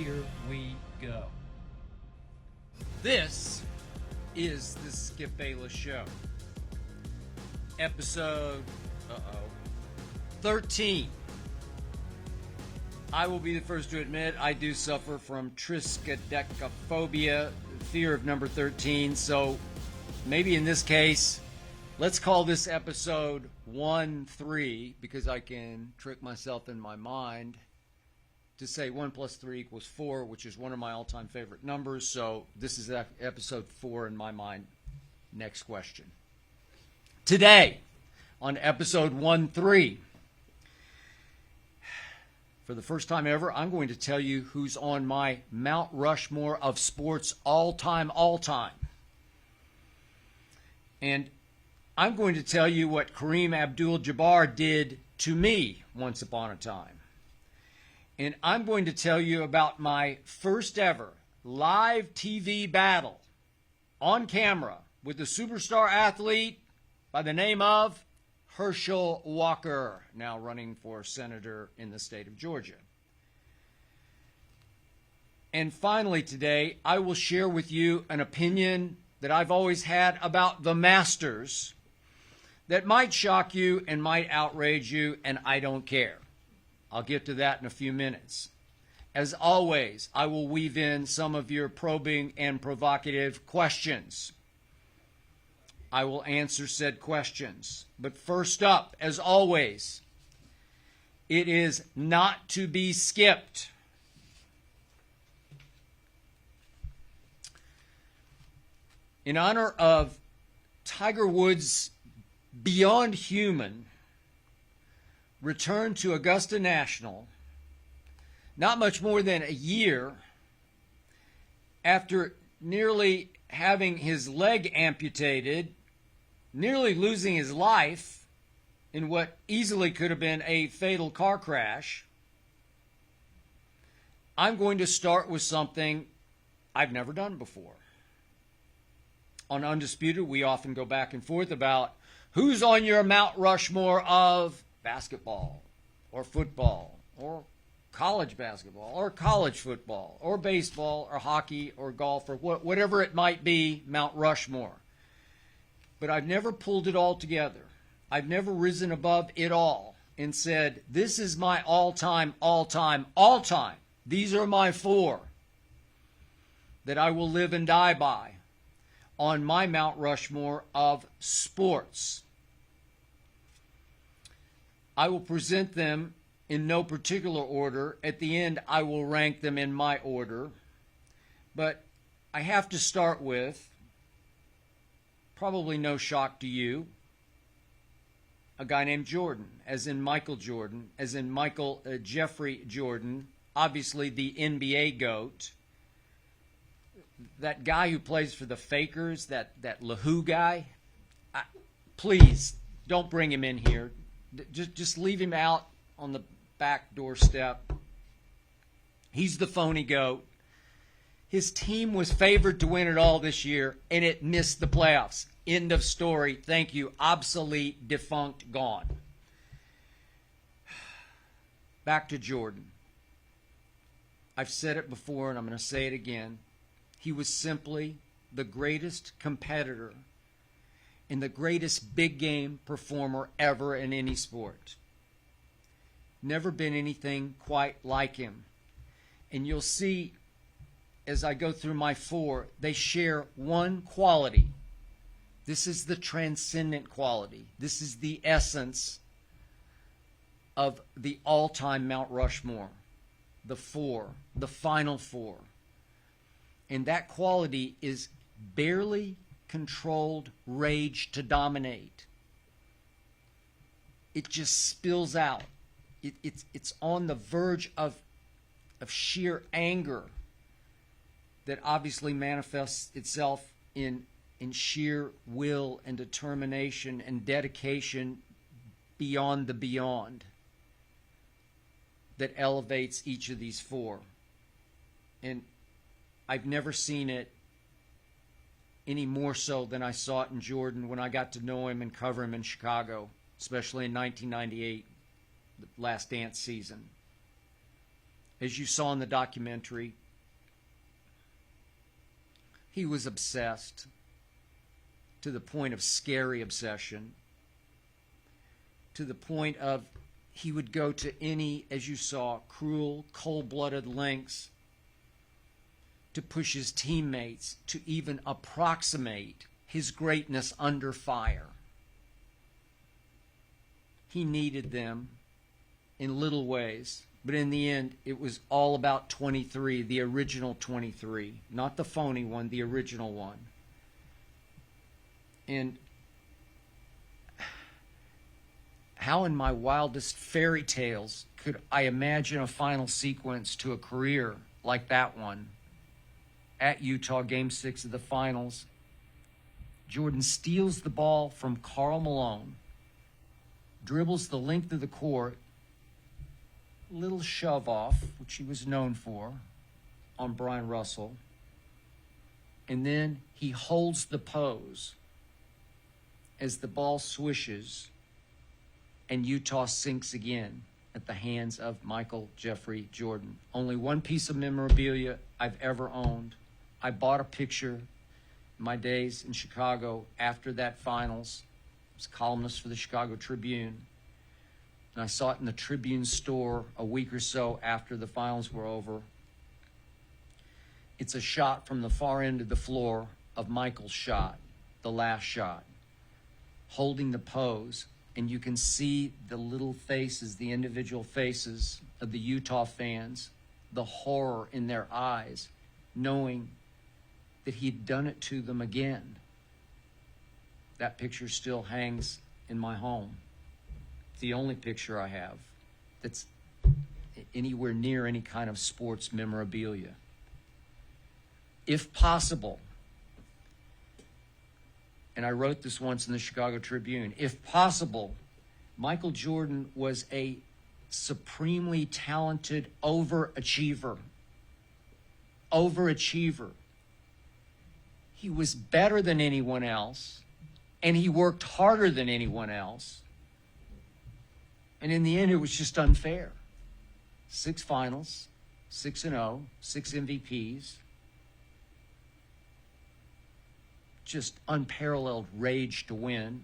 here we go. This is the Skip Bayless Show. Episode 13. I will be the first to admit I do suffer from triskaidekaphobia, fear of number 13. So maybe in this case, let's call this episode 1-3 because I can trick myself in my mind to say 1 plus 3 equals 4, which is one of my all-time favorite numbers. So this is episode 4 in my mind. Next question. Today, on episode 1-3, for the first time ever, I'm going to tell you who's on my Mount Rushmore of sports all-time. And I'm going to tell you what Kareem Abdul-Jabbar did to me once upon a time. And I'm going to tell you about my first ever live TV battle on camera with a superstar athlete by the name of Herschel Walker, now running for senator in the state of Georgia. And finally today, I will share with you an opinion that I've always had about the Masters that might shock you and might outrage you, and I don't care. I'll get to that in a few minutes. As always, I will weave in some of your probing and provocative questions. I will answer said questions. But first up, as always, it is not to be skipped. In honor of Tiger Woods' Beyond Human return to Augusta National, not much more than a year after nearly having his leg amputated, nearly losing his life in what easily could have been a fatal car crash, I'm going to start with something I've never done before. On Undisputed, we often go back and forth about who's on your Mount Rushmore of basketball or football or college basketball or college football or baseball or hockey or golf or whatever it might be, Mount Rushmore. But I've never pulled it all together. I've never risen above it all and said, this is my all-time. These are my 4 that I will live and die by on my Mount Rushmore of sports. I will present them in no particular order. At the end, I will rank them in my order. But I have to start with, probably no shock to you, a guy named Jordan, as in Michael Jordan, as in Michael Jeffrey Jordan, obviously the NBA GOAT. That guy who plays for the Fakers, that LaHoo guy, please don't bring him in here. Just leave him out on the back doorstep. He's the phony GOAT. His team was favored to win it all this year, and it missed the playoffs. End of story. Thank you. Obsolete, defunct, gone. Back to Jordan. I've said it before, and I'm going to say it again. He was simply the greatest competitor and the greatest big game performer ever in any sport. Never been anything quite like him. And you'll see as I go through my 4, they share one quality. This is the transcendent quality. This is the essence of the all-time Mount Rushmore. The 4, the final 4. And that quality is barely controlled rage to dominate. It just spills out. It's on the verge of sheer anger that obviously manifests itself in sheer will and determination and dedication beyond the beyond that elevates each of these 4. And I've never seen it any more so than I saw it in Jordan when I got to know him and cover him in Chicago, especially in 1998, the Last Dance season. as you saw in the documentary, he was obsessed to the point of scary obsession, to the point of he would go to any, as you saw, cruel, cold-blooded lengths to push his teammates to even approximate his greatness under fire. He needed them in little ways, but in the end, it was all about 23, the original 23, not the phony one, the original one. And how in my wildest fairy tales could I imagine a final sequence to a career like that one? At Utah, Game 6 of the finals, Jordan steals the ball from Karl Malone, dribbles the length of the court, little shove off, which he was known for, on Brian Russell, and then he holds the pose as the ball swishes and Utah sinks again at the hands of Michael Jeffrey Jordan. Only one piece of memorabilia I've ever owned. I bought a picture in my days in Chicago after that finals. I was a columnist for the Chicago Tribune. And I saw it in the Tribune store a week or so after the finals were over. It's a shot from the far end of the floor of Michael's shot, the last shot, holding the pose. And you can see the little faces, the individual faces of the Utah fans, the horror in their eyes, knowing that he'd done it to them again. That picture still hangs in my home. It's the only picture I have that's anywhere near any kind of sports memorabilia. If possible, and I wrote this once in the Chicago Tribune, if possible, Michael Jordan was a supremely talented overachiever. Overachiever. He was better than anyone else, and he worked harder than anyone else. And in the end, it was just unfair. 6 finals, 6-0, 6 MVPs. Just unparalleled rage to win.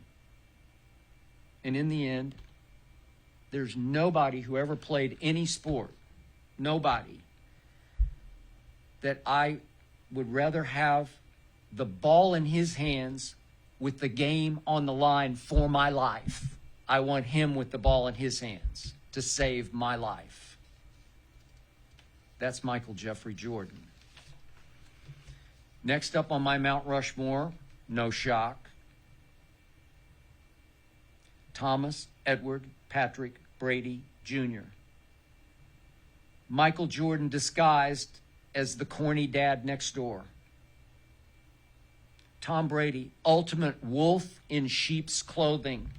And in the end, there's nobody who ever played any sport, nobody, that I would rather have the ball in his hands with the game on the line for my life. I want him with the ball in his hands to save my life. That's Michael Jeffrey Jordan. Next up on my Mount Rushmore, no shock, Thomas, Edward, Patrick, Brady, Jr. Michael Jordan disguised as the corny dad next door. Tom Brady, ultimate wolf in sheep's clothing.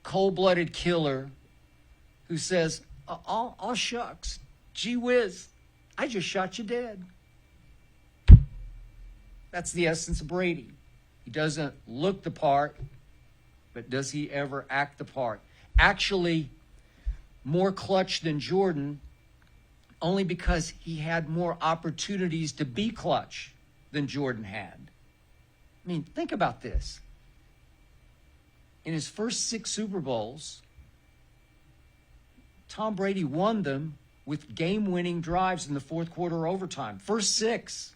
Cold-blooded killer who says, oh shucks, gee whiz, I just shot you dead. That's the essence of Brady. He doesn't look the part, but does he ever act the part? Actually, more clutch than Jordan, only because he had more opportunities to be clutch than Jordan had. I mean, think about this. In his first 6 Super Bowls, Tom Brady won them with game-winning drives in the fourth quarter overtime. First 6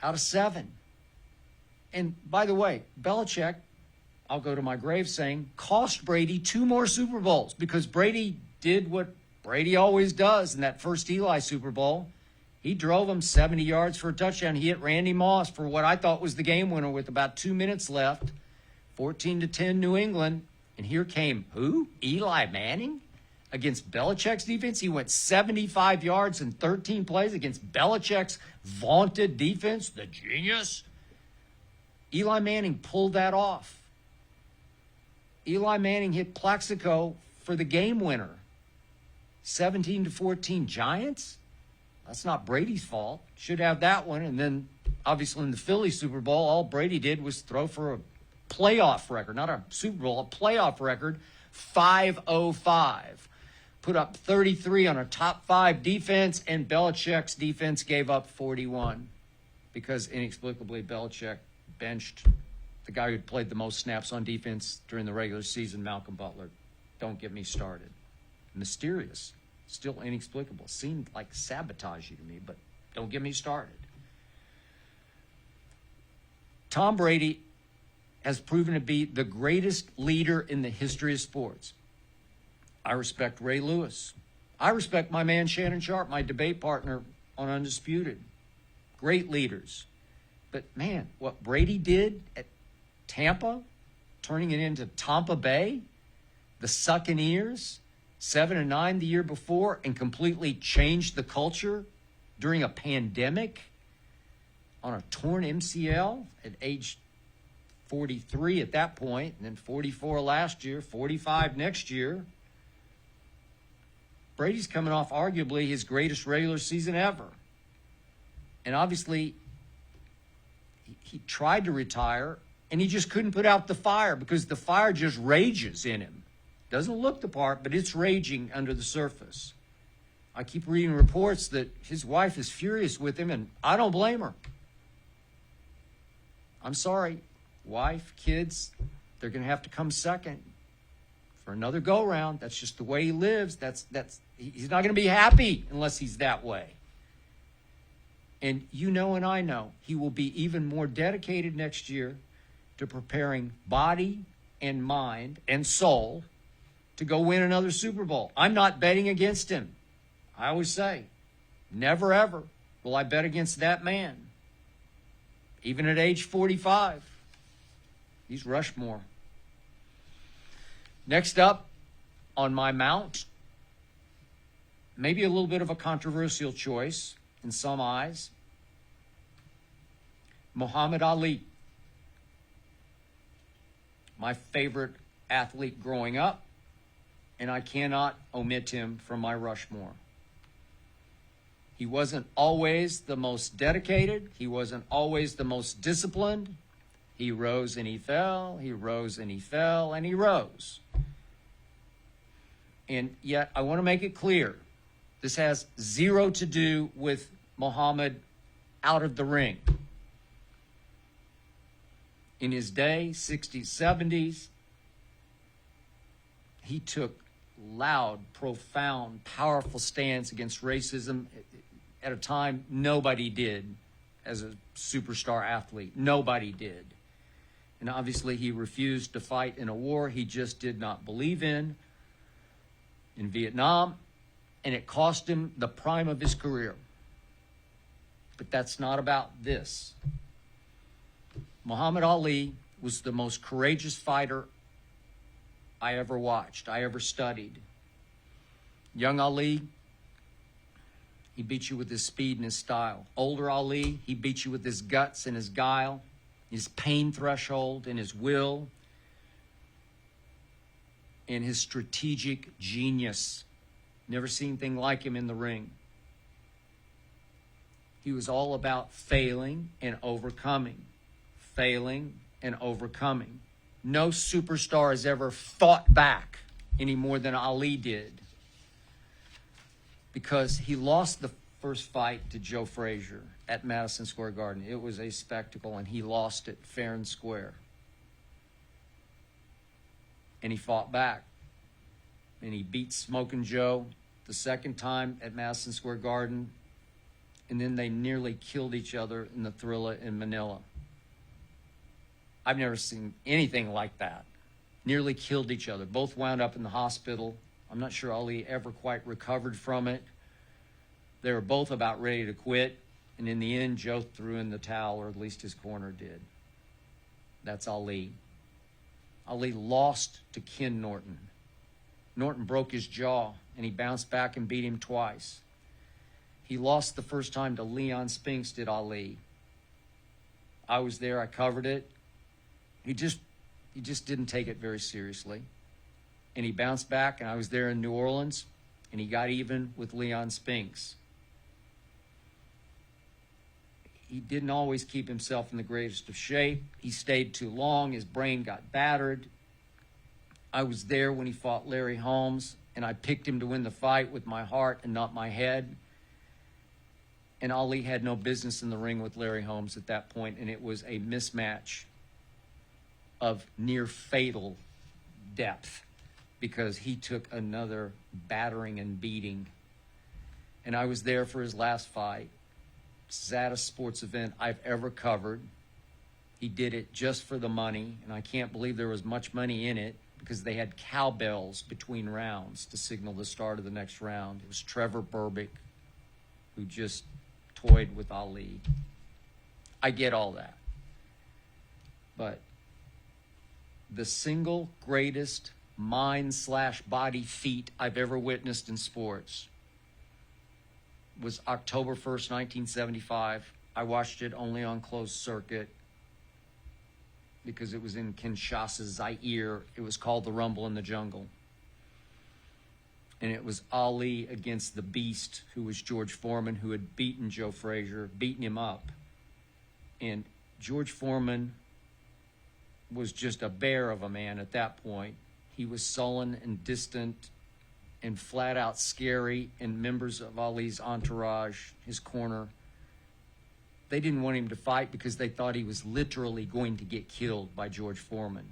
out of 7. And by the way, Belichick, I'll go to my grave saying, cost Brady 2 more Super Bowls because Brady did what Brady always does in that first Eli Super Bowl. He drove him 70 yards for a touchdown. He hit Randy Moss for what I thought was the game winner with about 2 minutes left. 14-10 New England. And here came who? Eli Manning against Belichick's defense. He went 75 yards in 13 plays against Belichick's vaunted defense, the genius. Eli Manning pulled that off. Eli Manning hit Plaxico for the game winner. 17-14 Giants? That's not Brady's fault. Should have that one. And then, obviously, in the Philly Super Bowl, all Brady did was throw for a playoff record, not a Super Bowl, a playoff record, 505. put up 33 on a top 5 defense, and Belichick's defense gave up 41 because inexplicably Belichick benched the guy who played the most snaps on defense during the regular season, Malcolm Butler. Don't get me started. Mysterious. Still inexplicable. Seemed like sabotagey to me, but don't get me started. Tom Brady has proven to be the greatest leader in the history of sports. I respect Ray Lewis. I respect my man Shannon Sharp, my debate partner on Undisputed. Great leaders. But man, what Brady did at Tampa, turning it into Tampa Bay, the Succaneers, 7-9 the year before, and completely changed the culture during a pandemic on a torn MCL at age 43 at that point, and then 44 last year, 45 next year. Brady's coming off arguably his greatest regular season ever. And obviously, he tried to retire, and he just couldn't put out the fire because the fire just rages in him. Doesn't look the part, but it's raging under the surface. I keep reading reports that his wife is furious with him, and I don't blame her. I'm sorry, wife, kids, they're going to have to come second for another go-round. That's just the way he lives. He's not going to be happy unless he's that way. And you know and I know he will be even more dedicated next year to preparing body and mind and soul to go win another Super Bowl. I'm not betting against him. I always say, never ever will I bet against that man. Even at age 45. He's Rushmore. Next up on my mount, maybe a little bit of a controversial choice in some eyes, Muhammad Ali. My favorite athlete growing up, and I cannot omit him from my Rushmore. He wasn't always the most dedicated. He wasn't always the most disciplined. He rose and he fell. He rose and he fell, and he rose. And yet, I want to make it clear, this has zero to do with Muhammad out of the ring. In his day, 60s, 70s, he took loud, profound, powerful stands against racism at a time nobody did as a superstar athlete. Nobody did. And obviously he refused to fight in a war he just did not believe in Vietnam, and it cost him the prime of his career. But that's not about this. Muhammad Ali was the most courageous fighter I ever watched, I ever studied. Young Ali, he beat you with his speed and his style. Older Ali, he beat you with his guts and his guile, his pain threshold and his will, and his strategic genius. Never seen anything like him in the ring. He was all about failing and overcoming. Failing and overcoming. No superstar has ever fought back any more than Ali did, because he lost the first fight to Joe Frazier at Madison Square Garden. It was a spectacle, and he lost it fair and square. And he fought back, and he beat Smokin' Joe the second time at Madison Square Garden, and then they nearly killed each other in the Thrilla in Manila. I've never seen anything like that. Nearly killed each other. Both wound up in the hospital. I'm not sure Ali ever quite recovered from it. They were both about ready to quit. And in the end, Joe threw in the towel, or at least his corner did. That's Ali. Ali lost to Ken Norton. Norton broke his jaw, and he bounced back and beat him twice. He lost the first time to Leon Spinks, did Ali. I was there. I covered it. He just didn't take it very seriously. And he bounced back, and I was there in New Orleans, and he got even with Leon Spinks. He didn't always keep himself in the greatest of shape. He stayed too long. His brain got battered. I was there when he fought Larry Holmes, and I picked him to win the fight with my heart and not my head. And Ali had no business in the ring with Larry Holmes at that point, and it was a mismatch of near fatal depth because he took another battering and beating. And I was there for his last fight. Saddest sports event I've ever covered. He did it just for the money, and I can't believe there was much money in it because they had cowbells between rounds to signal the start of the next round. It was Trevor Berbick who just toyed with Ali. I get all that. But the single greatest mind/body feat I've ever witnessed in sports was October 1st, 1975. I watched it only on closed circuit because it was in Kinshasa, Zaire. It was called the Rumble in the Jungle. And it was Ali against the Beast, who was George Foreman, who had beaten Joe Frazier, beaten him up. And George Foreman was just a bear of a man at that point. He was sullen and distant and flat out scary, and members of Ali's entourage, his corner, they didn't want him to fight because they thought he was literally going to get killed by George Foreman.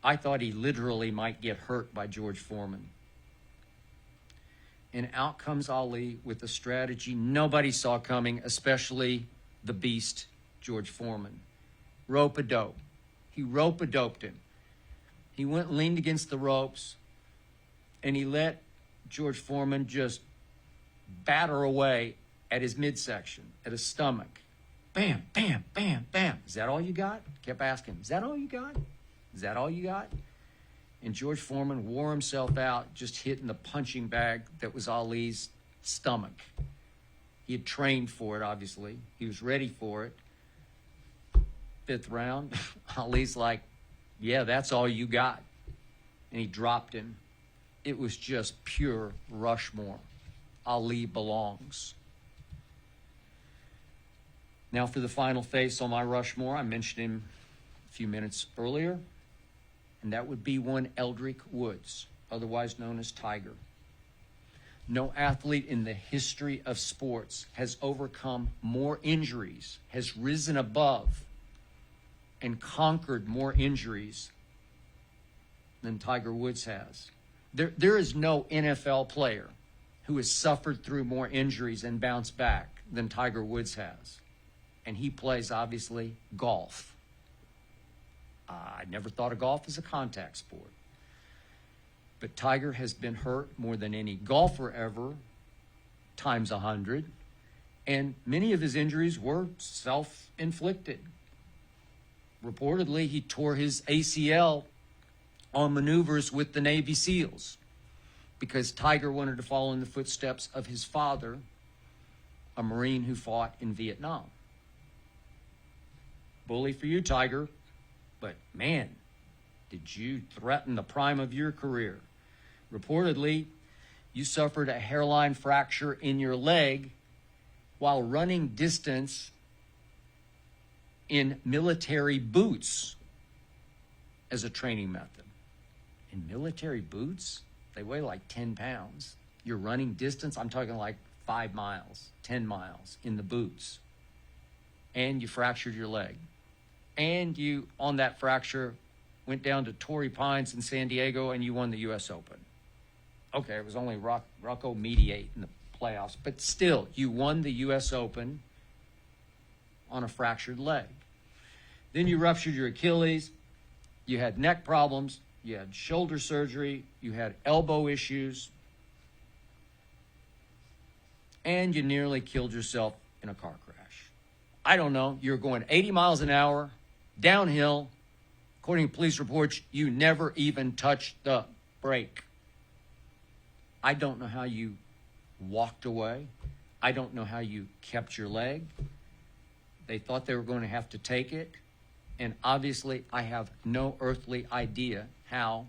I thought he literally might get hurt by George Foreman. And out comes Ali with a strategy nobody saw coming, especially the Beast, George Foreman. Rope-a-dope. He rope-a-doped him. He went and leaned against the ropes, and he let George Foreman just batter away at his midsection, at his stomach. Bam, bam, bam, bam. Is that all you got? Kept asking, is that all you got? Is that all you got? And George Foreman wore himself out, just hitting the punching bag that was Ali's stomach. He had trained for it, obviously. He was ready for it. Fifth round, Ali's like, yeah, that's all you got. And he dropped him. It was just pure Rushmore. Ali belongs. Now for the final face on my Rushmore, I mentioned him a few minutes earlier, and that would be one Eldrick Woods, otherwise known as Tiger. No athlete in the history of sports has overcome more injuries, has risen above and conquered more injuries than Tiger Woods has. There is no NFL player who has suffered through more injuries and bounced back than Tiger Woods has. And he plays, obviously, golf. I never thought of golf as a contact sport. But Tiger has been hurt more than any golfer ever, times 100. And many of his injuries were self-inflicted. Reportedly, he tore his ACL on maneuvers with the Navy SEALs because Tiger wanted to follow in the footsteps of his father, a Marine who fought in Vietnam. Bully for you, Tiger. But man, did you threaten the prime of your career. Reportedly, you suffered a hairline fracture in your leg while running distance in military boots as a training method. In military boots, they weigh like 10 pounds. You're running distance, I'm talking like 5 miles, 10 miles in the boots. And you fractured your leg. And you, on that fracture, went down to Torrey Pines in San Diego and you won the U.S. Open. Okay, it was only Rocco Mediate in the playoffs, but still, you won the U.S. Open on a fractured leg. Then you ruptured your Achilles, you had neck problems, you had shoulder surgery, you had elbow issues, and you nearly killed yourself in a car crash. I don't know, you're going 80 miles an hour, downhill. According to police reports, you never even touched the brake. I don't know how you walked away. I don't know how you kept your leg. They thought they were going to have to take it. And obviously, I have no earthly idea how,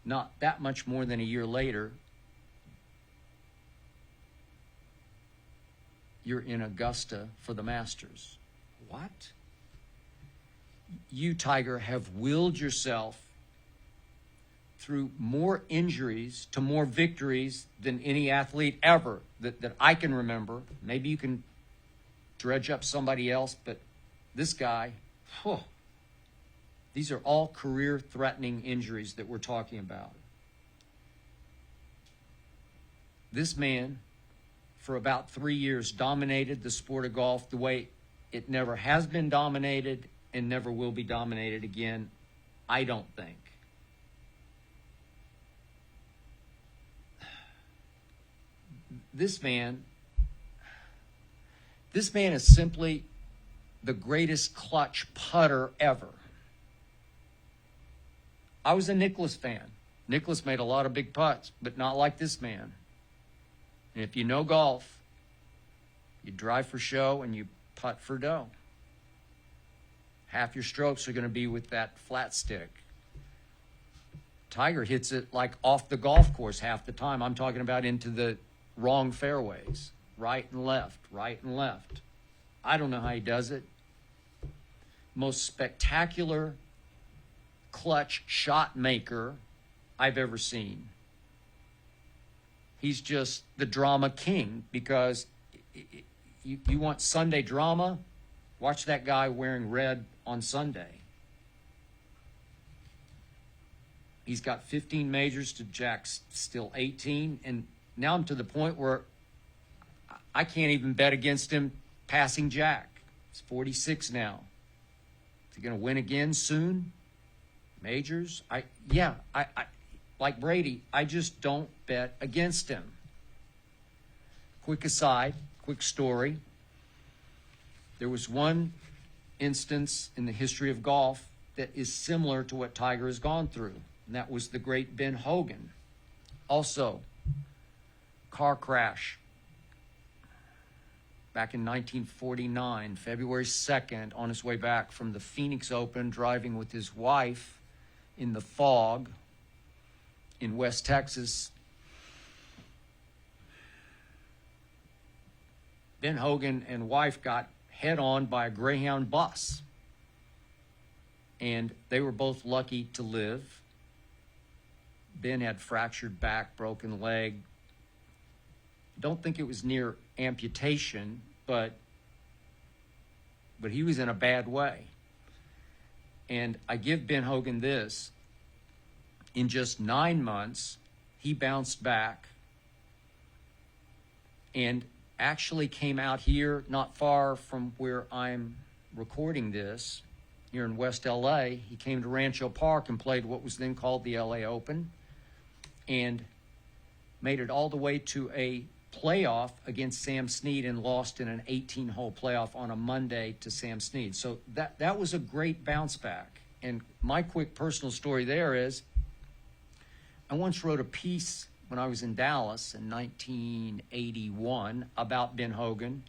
not that much more than a year later, you're in Augusta for the Masters. What? You, Tiger, have willed yourself through more injuries to more victories than any athlete ever that I can remember. Maybe you can dredge up somebody else, but this guy, these are all career-threatening injuries that we're talking about. This man, for about 3 years, dominated the sport of golf the way it never has been dominated and never will be dominated again, I don't think. This man is simply the greatest clutch putter ever. I was a Nicklaus fan. Nicklaus made a lot of big putts, but not like this man. And if you know golf, you drive for show and you putt for dough. Half your strokes are going to be with that flat stick. Tiger hits it like off the golf course half the time. I'm talking about into the wrong fairways, right and left, right and left. I don't know how he does it. Most spectacular clutch shot maker I've ever seen. He's just the drama king, because you want Sunday drama? Watch that guy wearing red on Sunday. He's got 15 majors to Jack's still 18, and now I'm to the point where I can't even bet against him passing Jack. He's 46 now. Is he going to win again soon? Majors? I like Brady, I just don't bet against him. Quick aside, quick story. There was one instance in the history of golf that is similar to what Tiger has gone through, and that was the great Ben Hogan. Also, car crash back in 1949, February 2nd, on his way back from the Phoenix Open, driving with his wife in the fog in West Texas. Ben Hogan and wife got head-on by a Greyhound bus, and they were both lucky to live. Ben had fractured back, broken leg. Don't think it was near amputation, but he was in a bad way. And I give Ben Hogan this. In just 9 months, he bounced back and actually came out here not far from where I'm recording this, here in West LA. He came to Rancho Park and played what was then called the LA Open and made it all the way to a playoff against Sam Snead and lost in an 18-hole playoff on a Monday to Sam Snead. So that was a great bounce back. And my quick personal story there is, I once wrote a piece when I was in Dallas in 1981 about Ben Hogan,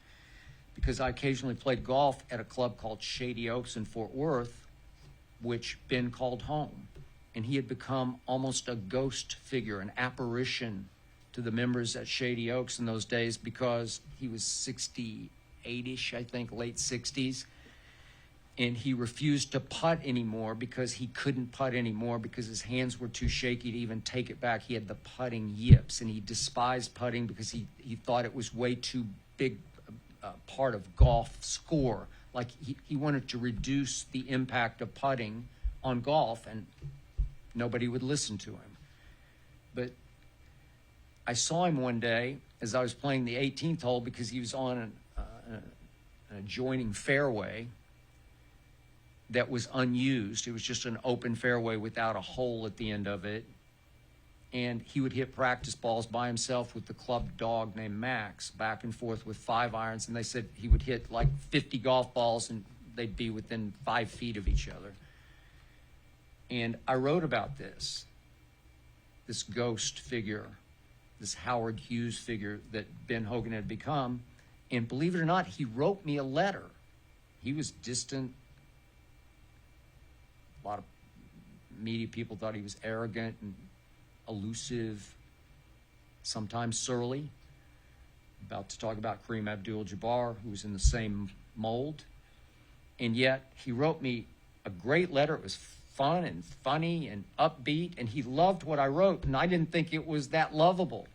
because I occasionally played golf at a club called Shady Oaks in Fort Worth, which Ben called home. And he had become almost a ghost figure, an apparition to the members at Shady Oaks in those days, because he was 68-ish, I think, late 60s. And he refused to putt anymore because he couldn't putt anymore because his hands were too shaky to even take it back. He had the putting yips, and he despised putting because he thought it was way too big a part of golf score. Like he wanted to reduce the impact of putting on golf, and nobody would listen to him. But I saw him one day as I was playing the 18th hole, because he was on an adjoining fairway that was unused. It was just an open fairway without a hole at the end of it. And he would hit practice balls by himself with the club dog named Max, back and forth with 5 irons. And they said he would hit like 50 golf balls and they'd be within 5 feet of each other. And I wrote about this ghost figure, this Howard Hughes figure that Ben Hogan had become. And believe it or not, he wrote me a letter. He was distant. A lot of media people thought he was arrogant and elusive, sometimes surly. About to talk about Kareem Abdul-Jabbar, who was in the same mold. And yet he wrote me a great letter. It was fun and funny and upbeat, and he loved what I wrote, and I didn't think it was that lovable.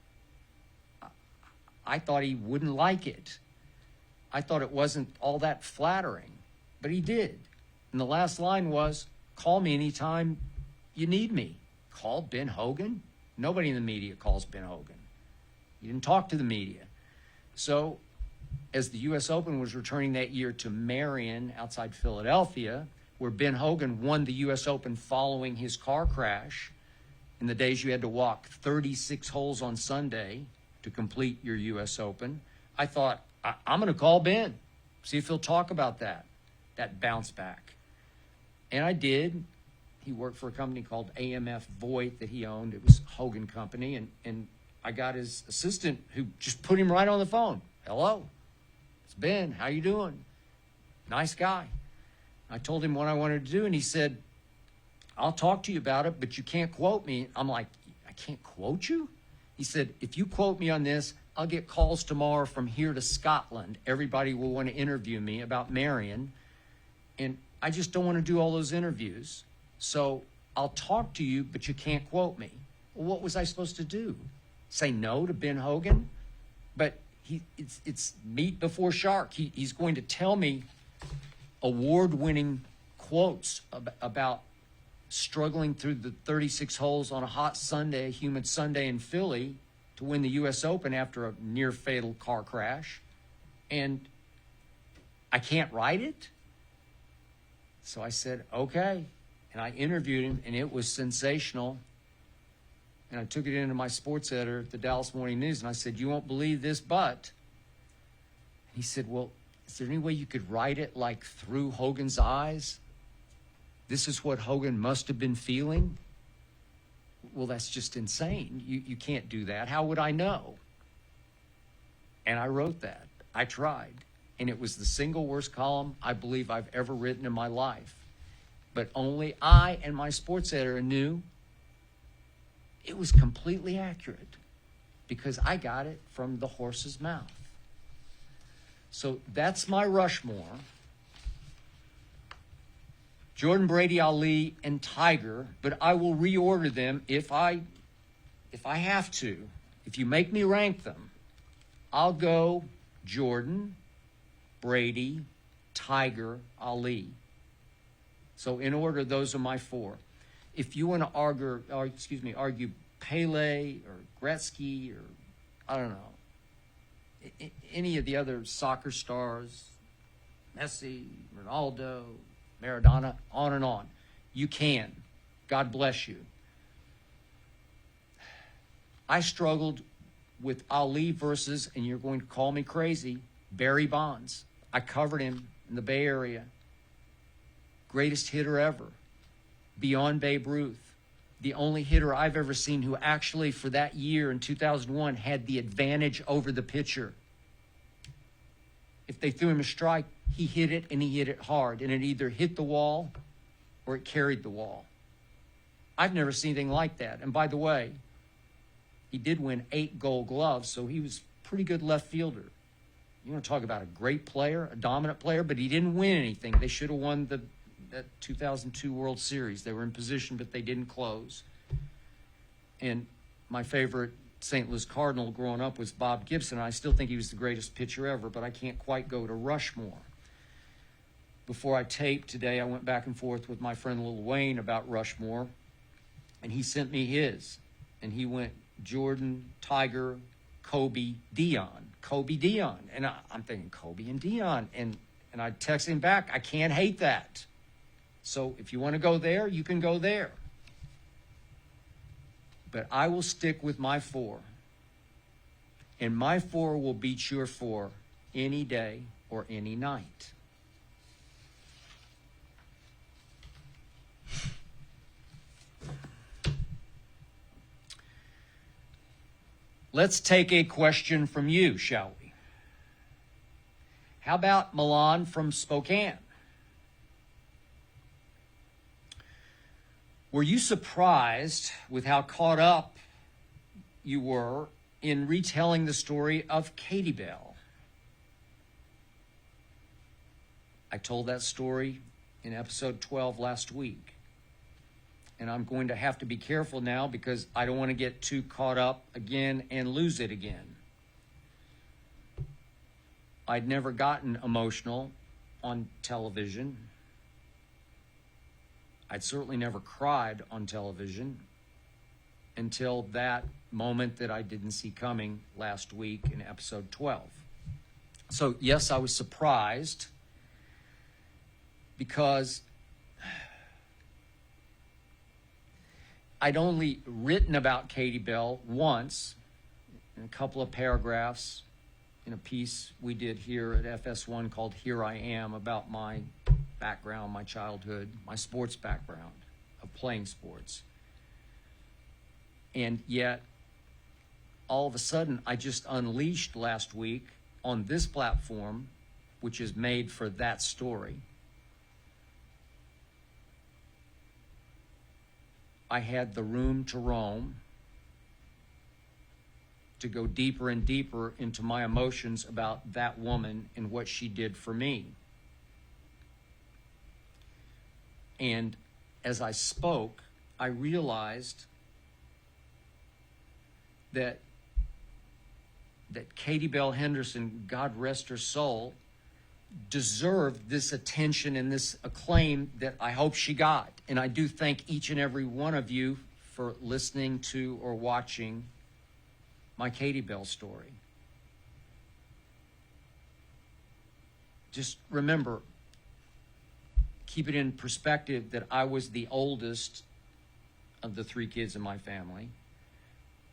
I thought he wouldn't like it. I thought it wasn't all that flattering, but he did. And the last line was, call me anytime you need me. Call Ben Hogan? Nobody in the media calls Ben Hogan. He didn't talk to the media. So as the U.S. Open was returning that year to Marion outside Philadelphia, where Ben Hogan won the U.S. Open following his car crash, in the days you had to walk 36 holes on Sunday to complete your U.S. Open, I thought, I'm going to call Ben, see if he'll talk about that bounce back. And I did. He worked for a company called AMF Voight that he owned. It was Hogan Company, and I got his assistant who just put him right on the phone. Hello, it's Ben. How you doing? Nice guy. I told him what I wanted to do, and he said, I'll talk to you about it, but you can't quote me. I'm like, I can't quote you? He said, if you quote me on this, I'll get calls tomorrow from here to Scotland. Everybody will want to interview me about Marion, and I just don't want to do all those interviews. So I'll talk to you, but you can't quote me. Well, what was I supposed to do? Say no to Ben Hogan? But it's meat before shark. He's going to tell me award-winning quotes about struggling through the 36 holes on a hot Sunday, a humid Sunday in Philly to win the U.S. Open after a near-fatal car crash. And I can't write it? So I said, okay. And I interviewed him, and it was sensational. And I took it into my sports editor at the Dallas Morning News, and I said, you won't believe this, but. He said, well, is there any way you could write it like through Hogan's eyes? This is what Hogan must have been feeling? Well, that's just insane. You can't do that. How would I know? And I wrote that. I tried. And it was the single worst column I believe I've ever written in my life. But only I and my sports editor knew it was completely accurate because I got it from the horse's mouth. So that's my Rushmore. Jordan, Brady, Ali, and Tiger, but I will reorder them if I have to. If you make me rank them, I'll go Jordan, Brady, Tiger, Ali. So in order, those are my four. If you want to argue Pele or Gretzky or, I don't know, any of the other soccer stars, Messi, Ronaldo, Maradona, on and on, you can. God bless you. I struggled with Ali versus, and you're going to call me crazy, Barry Bonds. I covered him in the Bay Area. Greatest hitter ever. Beyond Babe Ruth. The only hitter I've ever seen who actually, for that year in 2001, had the advantage over the pitcher. If they threw him a strike, he hit it, and he hit it hard. And it either hit the wall or it carried the wall. I've never seen anything like that. And by the way, he did win 8 Gold Gloves, so he was a pretty good left fielder. You want to talk about a great player, a dominant player, but he didn't win anything. They should have won that 2002 World Series. They were in position, but they didn't close. And my favorite St. Louis Cardinal growing up was Bob Gibson. I still think he was the greatest pitcher ever, but I can't quite go to Rushmore. Before I taped today, I went back and forth with my friend Lil Wayne about Rushmore, and he sent me his. And he went Jordan, Tiger, Kobe, Dion. Kobe, Dion. And I'm thinking Kobe and Dion. And I texted him back, I can't hate that. So if you want to go there, you can go there. But I will stick with my 4. And my 4 will beat your 4 any day or any night. Let's take a question from you, shall we? How about Milan from Spokane? Were you surprised with how caught up you were in retelling the story of Katy Bell? I told that story in episode 12 last week. And I'm going to have to be careful now because I don't want to get too caught up again and lose it again. I'd never gotten emotional on television. I'd certainly never cried on television until that moment that I didn't see coming last week in episode 12. So, yes, I was surprised because I'd only written about Katy Bell once in a couple of paragraphs in a piece we did here at FS1 called Here I Am, about my background, my childhood, my sports background of playing sports. And yet, all of a sudden, I just unleashed last week on this platform, which is made for that story. I had the room to roam, to go deeper and deeper into my emotions about that woman and what she did for me. And as I spoke, I realized that Katy Bell Henderson, God rest her soul, deserved this attention and this acclaim that I hope she got. And I do thank each and every one of you for listening to or watching my Katy Bell story. Just remember, keep it in perspective that I was the oldest of the 3 kids in my family,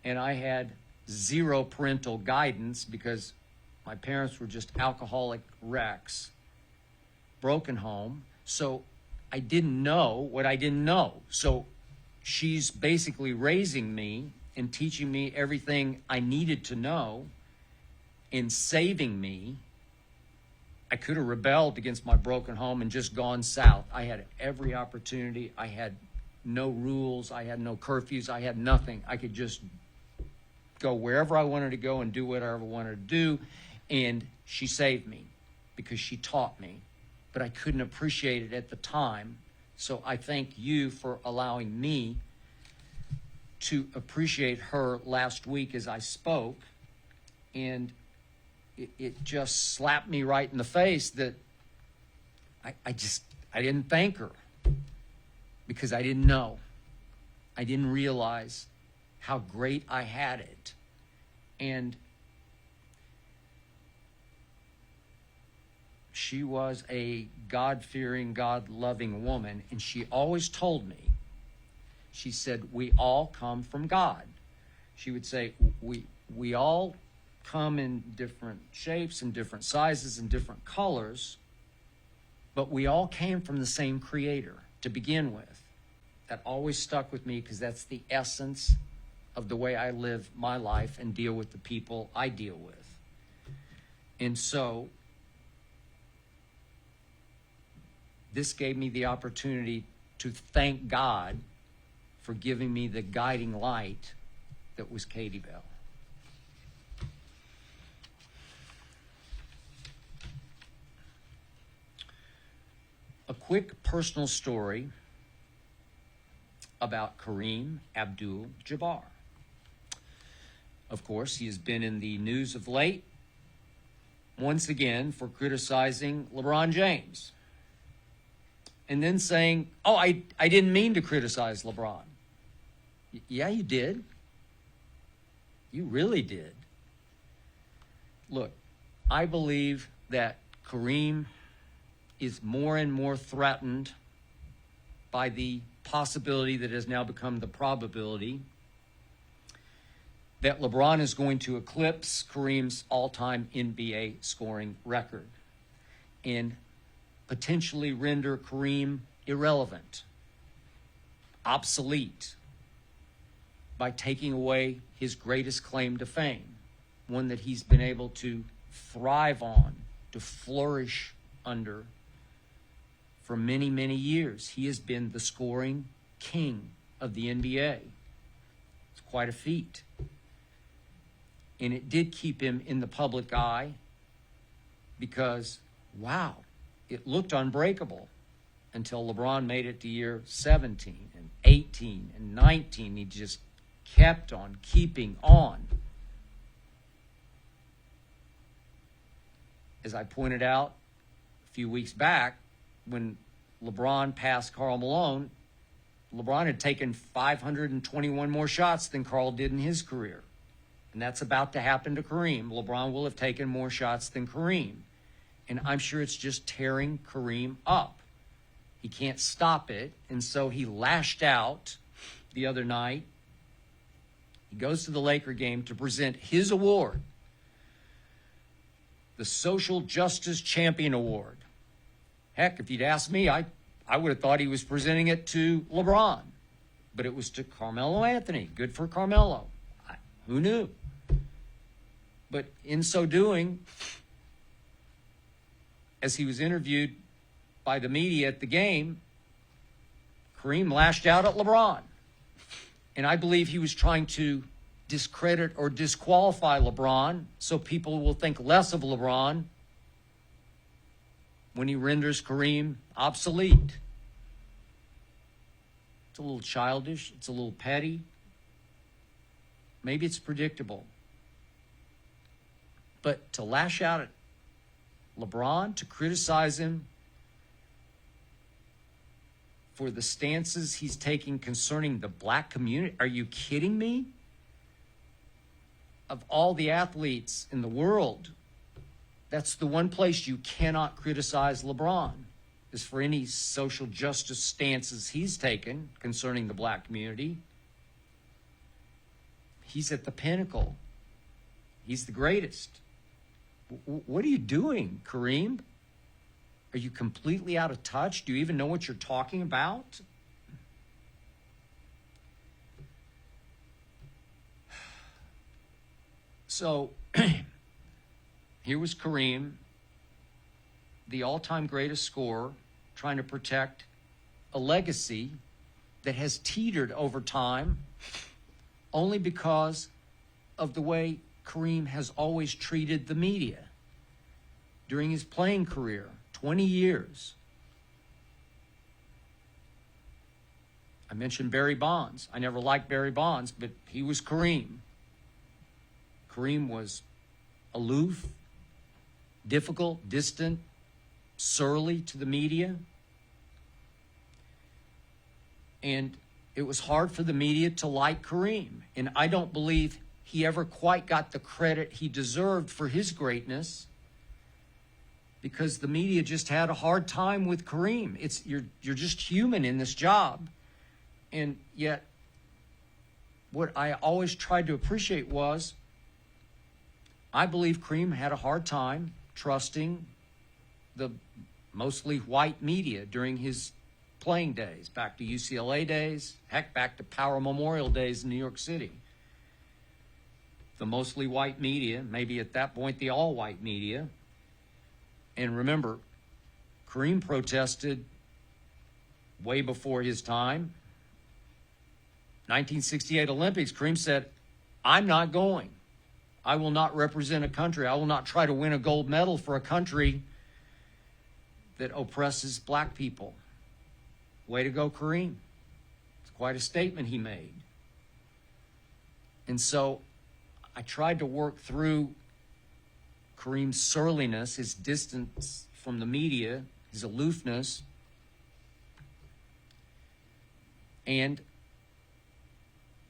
and I had 0 parental guidance because my parents were just alcoholic wrecks, broken home. So I didn't know what I didn't know. So she's basically raising me and teaching me everything I needed to know and saving me. I could have rebelled against my broken home and just gone south. I had every opportunity. I had no rules. I had no curfews. I had nothing. I could just go wherever I wanted to go and do whatever I wanted to do. And she saved me because she taught me. But I couldn't appreciate it at the time. So I thank you for allowing me to appreciate her last week as I spoke. And it just slapped me right in the face that I didn't thank her because I didn't know. I didn't realize how great I had it. And she was a God-fearing, God-loving woman, and she always told me, she said, we all come from God. She would say, we all come in different shapes and different sizes and different colors, but we all came from the same Creator to begin with. That always stuck with me because that's the essence of the way I live my life and deal with the people I deal with. And so this gave me the opportunity to thank God for giving me the guiding light that was Katy Bell. A quick personal story about Kareem Abdul-Jabbar. Of course, he has been in the news of late, once again, for criticizing LeBron James. And then saying, oh, I didn't mean to criticize LeBron. Yeah, you did. You really did. Look, I believe that Kareem is more and more threatened by the possibility that has now become the probability that LeBron is going to eclipse Kareem's all-time NBA scoring record and potentially render Kareem irrelevant, obsolete, by taking away his greatest claim to fame, one that he's been able to thrive on, to flourish under for many, many years. He has been the scoring king of the NBA. It's quite a feat. And it did keep him in the public eye because, wow, it looked unbreakable. until LeBron made it to year 17 and 18 and 19. He just kept on keeping on. As I pointed out a few weeks back, when LeBron passed Karl Malone, LeBron had taken 521 more shots than Karl did in his career. And that's about to happen to Kareem. LeBron will have taken more shots than Kareem. And I'm sure it's just tearing Kareem up. He can't stop it. And so he lashed out the other night. He goes to the Laker game to present his award, the Social Justice Champion Award. Heck, if you'd asked me, I would have thought he was presenting it to LeBron. But it was to Carmelo Anthony. Good for Carmelo. Who knew? But in so doing, as he was interviewed by the media at the game, Kareem lashed out at LeBron. And I believe he was trying to discredit or disqualify LeBron so people will think less of LeBron when he renders Kareem obsolete. It's a little childish. It's a little petty. Maybe it's predictable. But to lash out at LeBron, to criticize him for the stances he's taking concerning the black community, are you kidding me? Of all the athletes in the world, that's the one place you cannot criticize LeBron, is for any social justice stances he's taken concerning the black community. He's at the pinnacle. He's the greatest. What are you doing, Kareem? Are you completely out of touch? Do you even know what you're talking about? So, here was Kareem, the all-time greatest scorer, trying to protect a legacy that has teetered over time only because of the way Kareem has always treated the media during his playing career, 20 years. I mentioned Barry Bonds. I never liked Barry Bonds, but he was Kareem. Kareem was aloof, difficult, distant, surly to the media. And it was hard for the media to like Kareem. And I don't believe he ever quite got the credit he deserved for his greatness, because the media just had a hard time with Kareem. You're just human in this job. And yet, what I always tried to appreciate was, I believe Kareem had a hard time trusting the mostly white media during his playing days, back to UCLA days, heck, back to Power Memorial days in New York City. The mostly white media, maybe at that point the all-white media. And remember, Kareem protested way before his time. 1968 Olympics, Kareem said, I'm not going. I will not represent a country. I will not try to win a gold medal for a country that oppresses black people. Way to go, Kareem. It's quite a statement he made. And so I tried to work through Kareem's surliness, his distance from the media, his aloofness, and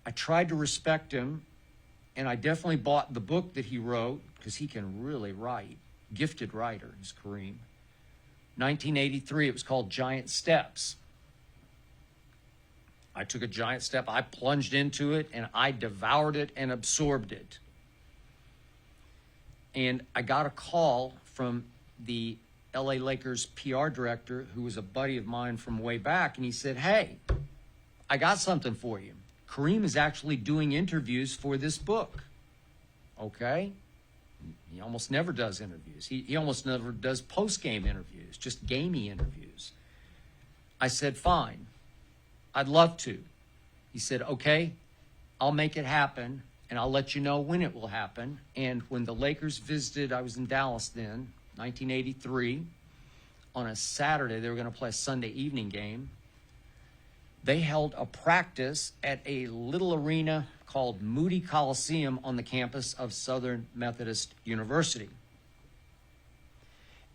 I tried to respect him. And I definitely bought the book that he wrote, because he can really write. Gifted writer is Kareem. 1983, it was called Giant Steps. I took a giant step, I plunged into it, and I devoured it and absorbed it. And I got a call from the LA Lakers PR director, who was a buddy of mine from way back, and he said, hey, I got something for you. Kareem is actually doing interviews for this book. Okay? He almost never does interviews. He almost never does post-game interviews, just gamey interviews. I said, fine. I'd love to. He said, okay, I'll make it happen, and I'll let you know when it will happen. And when the Lakers visited, I was in Dallas then, 1983, on a Saturday. They were going to play a Sunday evening game. They held a practice at a little arena called Moody Coliseum on the campus of Southern Methodist University.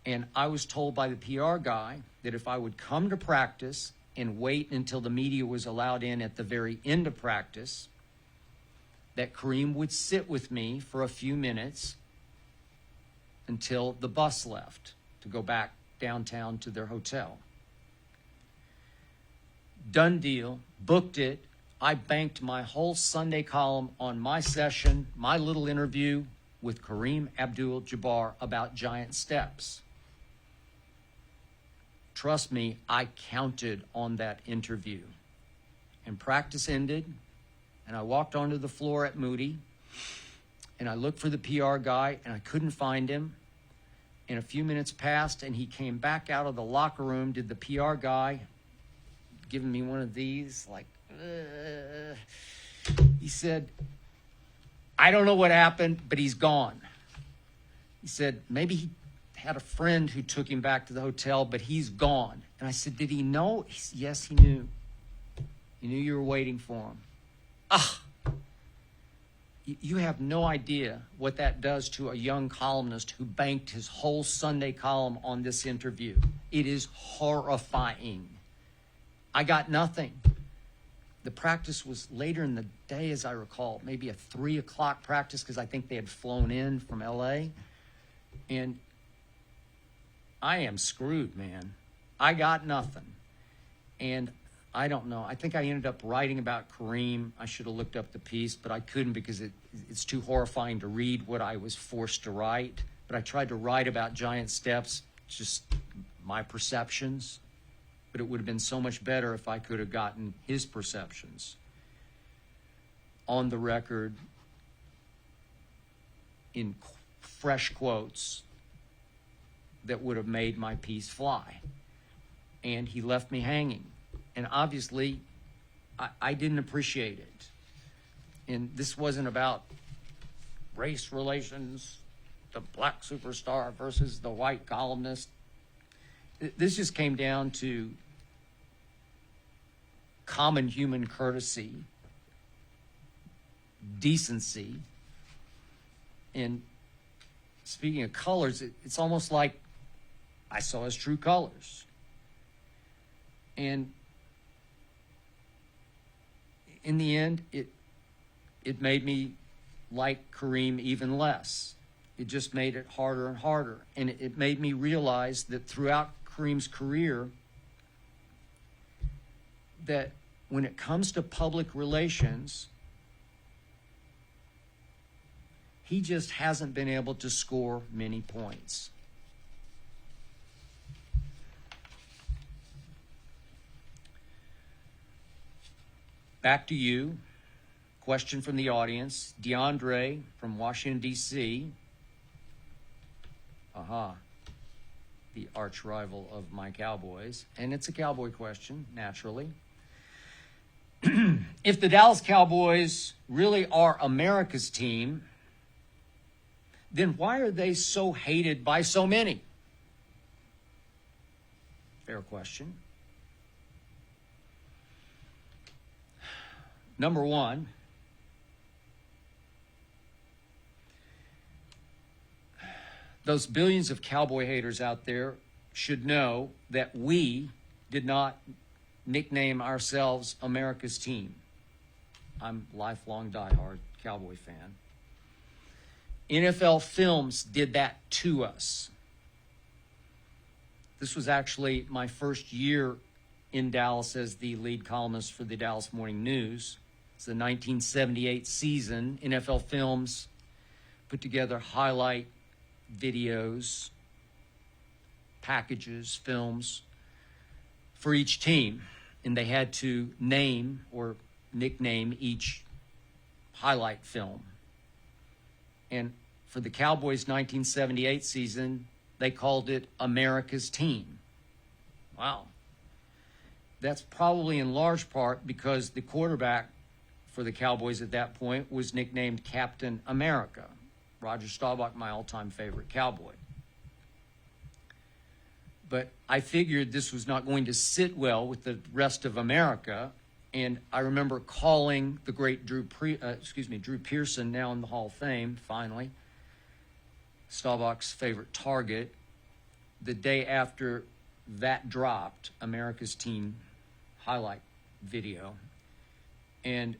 And I was told by the PR guy that if I would come to practice and wait until the media was allowed in at the very end of practice, that Kareem would sit with me for a few minutes until the bus left to go back downtown to their hotel. Done deal, booked it. I banked my whole Sunday column on my session, my little interview with Kareem Abdul-Jabbar about giant steps. Trust me, I counted on that interview. And practice ended, and I walked onto the floor at Moody, and I looked for the PR guy, and I couldn't find him. And a few minutes passed, and he came back out of the locker room. Did the PR guy giving me one of these, like, he said, I don't know what happened, but he's gone. He said, maybe he had a friend who took him back to the hotel, but he's gone. And I said, did he know? He said, yes, he knew. He knew you were waiting for him. You have no idea what that does to a young columnist who banked his whole Sunday column on this interview. It is horrifying. I got nothing. The practice was later in the day, as I recall, maybe a 3 o'clock practice, because I think they had flown in from LA. And I am screwed, man. I got nothing. And I don't know. I think I ended up writing about Kareem. I should have looked up the piece, but I couldn't because it's too horrifying to read what I was forced to write. But I tried to write about giant steps, just my perceptions. But it would have been so much better if I could have gotten his perceptions on the record in fresh quotes that would have made my piece fly. And he left me hanging. And obviously, I didn't appreciate it. And this wasn't about race relations, the black superstar versus the white columnist. This just came down to common human courtesy, decency. And speaking of colors, it's almost like I saw his true colors. And in the end, it made me like Kareem even less. It just made it harder and harder. And it made me realize that throughout Kareem's career, that when it comes to public relations, he just hasn't been able to score many points. Back to you. Question from the audience. DeAndre from Washington, D.C. The arch rival of my Cowboys. And it's a Cowboy question, naturally. If the Dallas Cowboys really are America's team, then why are they so hated by so many? Fair question. Number one, those billions of Cowboy haters out there should know that we did not nickname ourselves America's team. I'm a lifelong diehard Cowboy fan. NFL Films did that to us. This was actually my first year in Dallas as the lead columnist for the Dallas Morning News. It's the 1978 season. NFL Films put together highlight videos, packages, films for each team. And they had to name or nickname each highlight film. And for the Cowboys' 1978 season, they called it America's Team. Wow. That's probably in large part because the quarterback for the Cowboys at that point was nicknamed Captain America. Roger Staubach, my all-time favorite Cowboy. But I figured this was not going to sit well with the rest of America. And I remember calling the great Drew Pearson, now in the Hall of Fame, finally, Staubach's favorite target, the day after that dropped, America's team highlight video. And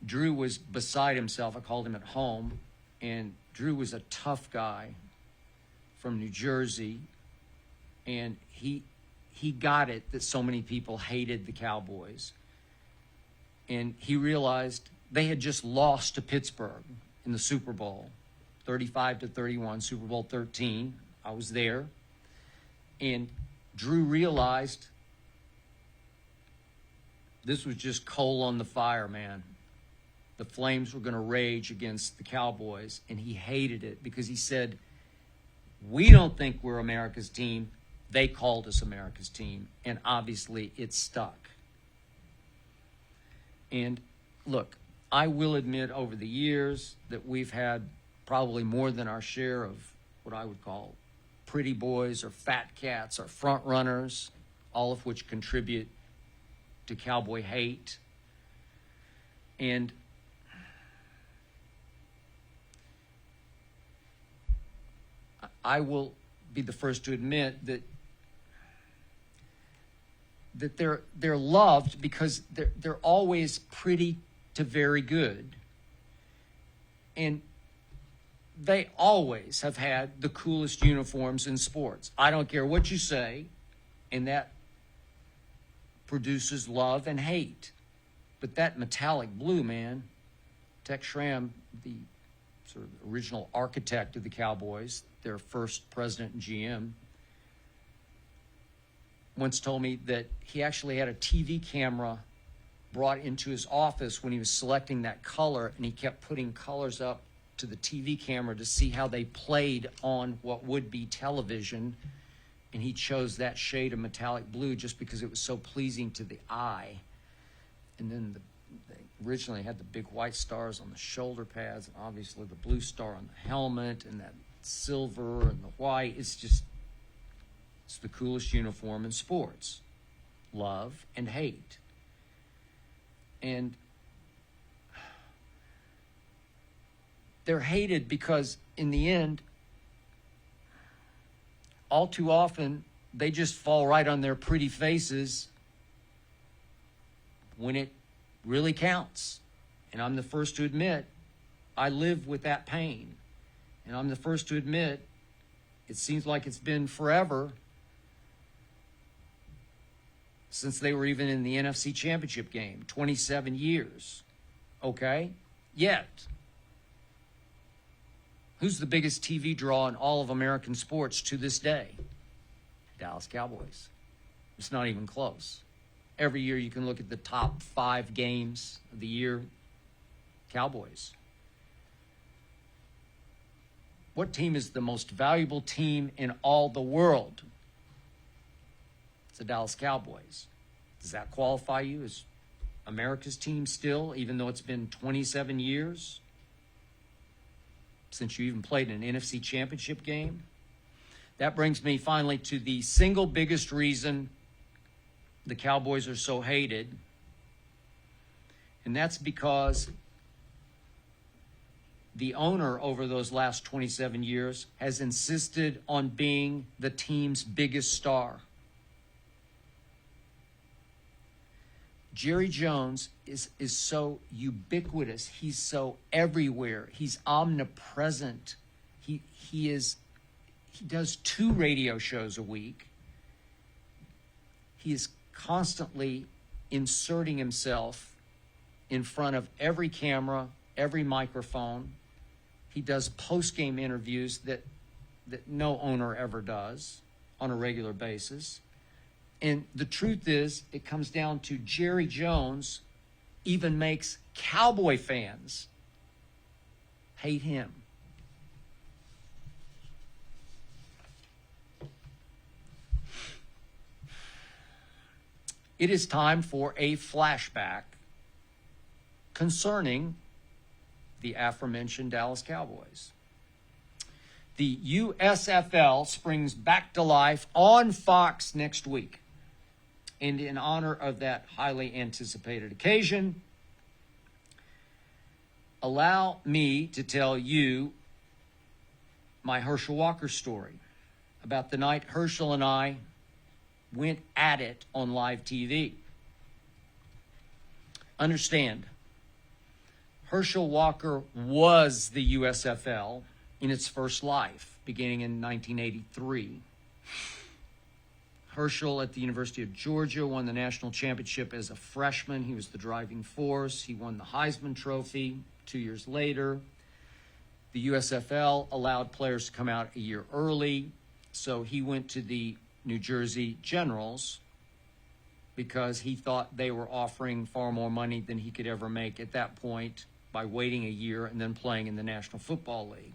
Drew was beside himself. I called him at home, and Drew was a tough guy from New Jersey, and he got it that so many people hated the Cowboys. And he realized they had just lost to Pittsburgh in the Super Bowl, 35-31, Super Bowl 13. I was there. And Drew realized this was just coal on the fire, man. The Flames were going to rage against the Cowboys, and he hated it because he said, we don't think we're America's team. They called us America's team, and obviously it stuck. And look, I will admit over the years that we've had probably more than our share of what I would call pretty boys or fat cats or front runners, all of which contribute to Cowboy hate. And I will be the first to admit that they're loved because they're always pretty to very good. And they always have had the coolest uniforms in sports. I don't care what you say, and that produces love and hate. But that metallic blue, man, Tex Schramm, the sort of original architect of the Cowboys, their first president and GM, once told me that he actually had a TV camera brought into his office when he was selecting that color, and he kept putting colors up to the TV camera to see how they played on what would be television, and he chose that shade of metallic blue just because it was so pleasing to the eye. And then they originally had the big white stars on the shoulder pads, and obviously the blue star on the helmet, and that silver and the white. It's the coolest uniform in sports. Love and hate. And they're hated because in the end, all too often, they just fall right on their pretty faces when it really counts. And I'm the first to admit, I live with that pain. And I'm the first to admit, it seems like it's been forever since they were even in the NFC Championship game, 27 years. Okay? Yet, who's the biggest TV draw in all of American sports to this day? Dallas Cowboys. It's not even close. Every year you can look at the top 5 games of the year, Cowboys. What team is the most valuable team in all the world? It's the Dallas Cowboys. Does that qualify you as America's team still, even though it's been 27 years since you even played an NFC Championship game? That brings me finally to the single biggest reason the Cowboys are so hated, and that's because the owner over those last 27 years has insisted on being the team's biggest star. Jerry Jones is so ubiquitous. He's so everywhere. He's omnipresent. He does 2 radio shows a week. He is constantly inserting himself in front of every camera, every microphone. He does post-game interviews that no owner ever does on a regular basis. And the truth is, it comes down to Jerry Jones even makes Cowboy fans hate him. It is time for a flashback concerning the aforementioned Dallas Cowboys. The USFL springs back to life on Fox next week. And in honor of that highly anticipated occasion, allow me to tell you my Herschel Walker story about the night Herschel and I went at it on live TV. Understand, Herschel Walker was the USFL in its first life, beginning in 1983. Herschel at the University of Georgia won the national championship as a freshman. He was the driving force. He won the Heisman Trophy 2 years later. The USFL allowed players to come out a year early, so he went to the New Jersey Generals because he thought they were offering far more money than he could ever make at that point by waiting a year and then playing in the National Football League.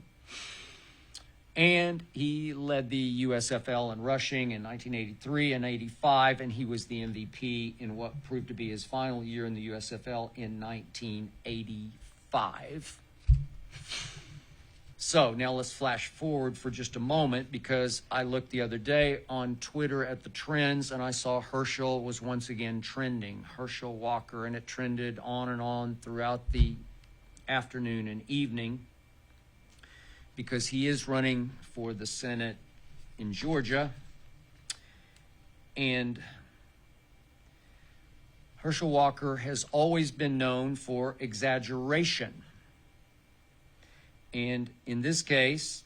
And he led the USFL in rushing in 1983 and 85, and he was the MVP in what proved to be his final year in the USFL in 1985. So now let's flash forward for just a moment, because I looked the other day on Twitter at the trends and I saw Herschel was once again trending, Herschel Walker, and it trended on and on throughout the afternoon and evening, because he is running for the Senate in Georgia. And Herschel Walker has always been known for exaggeration. And in this case,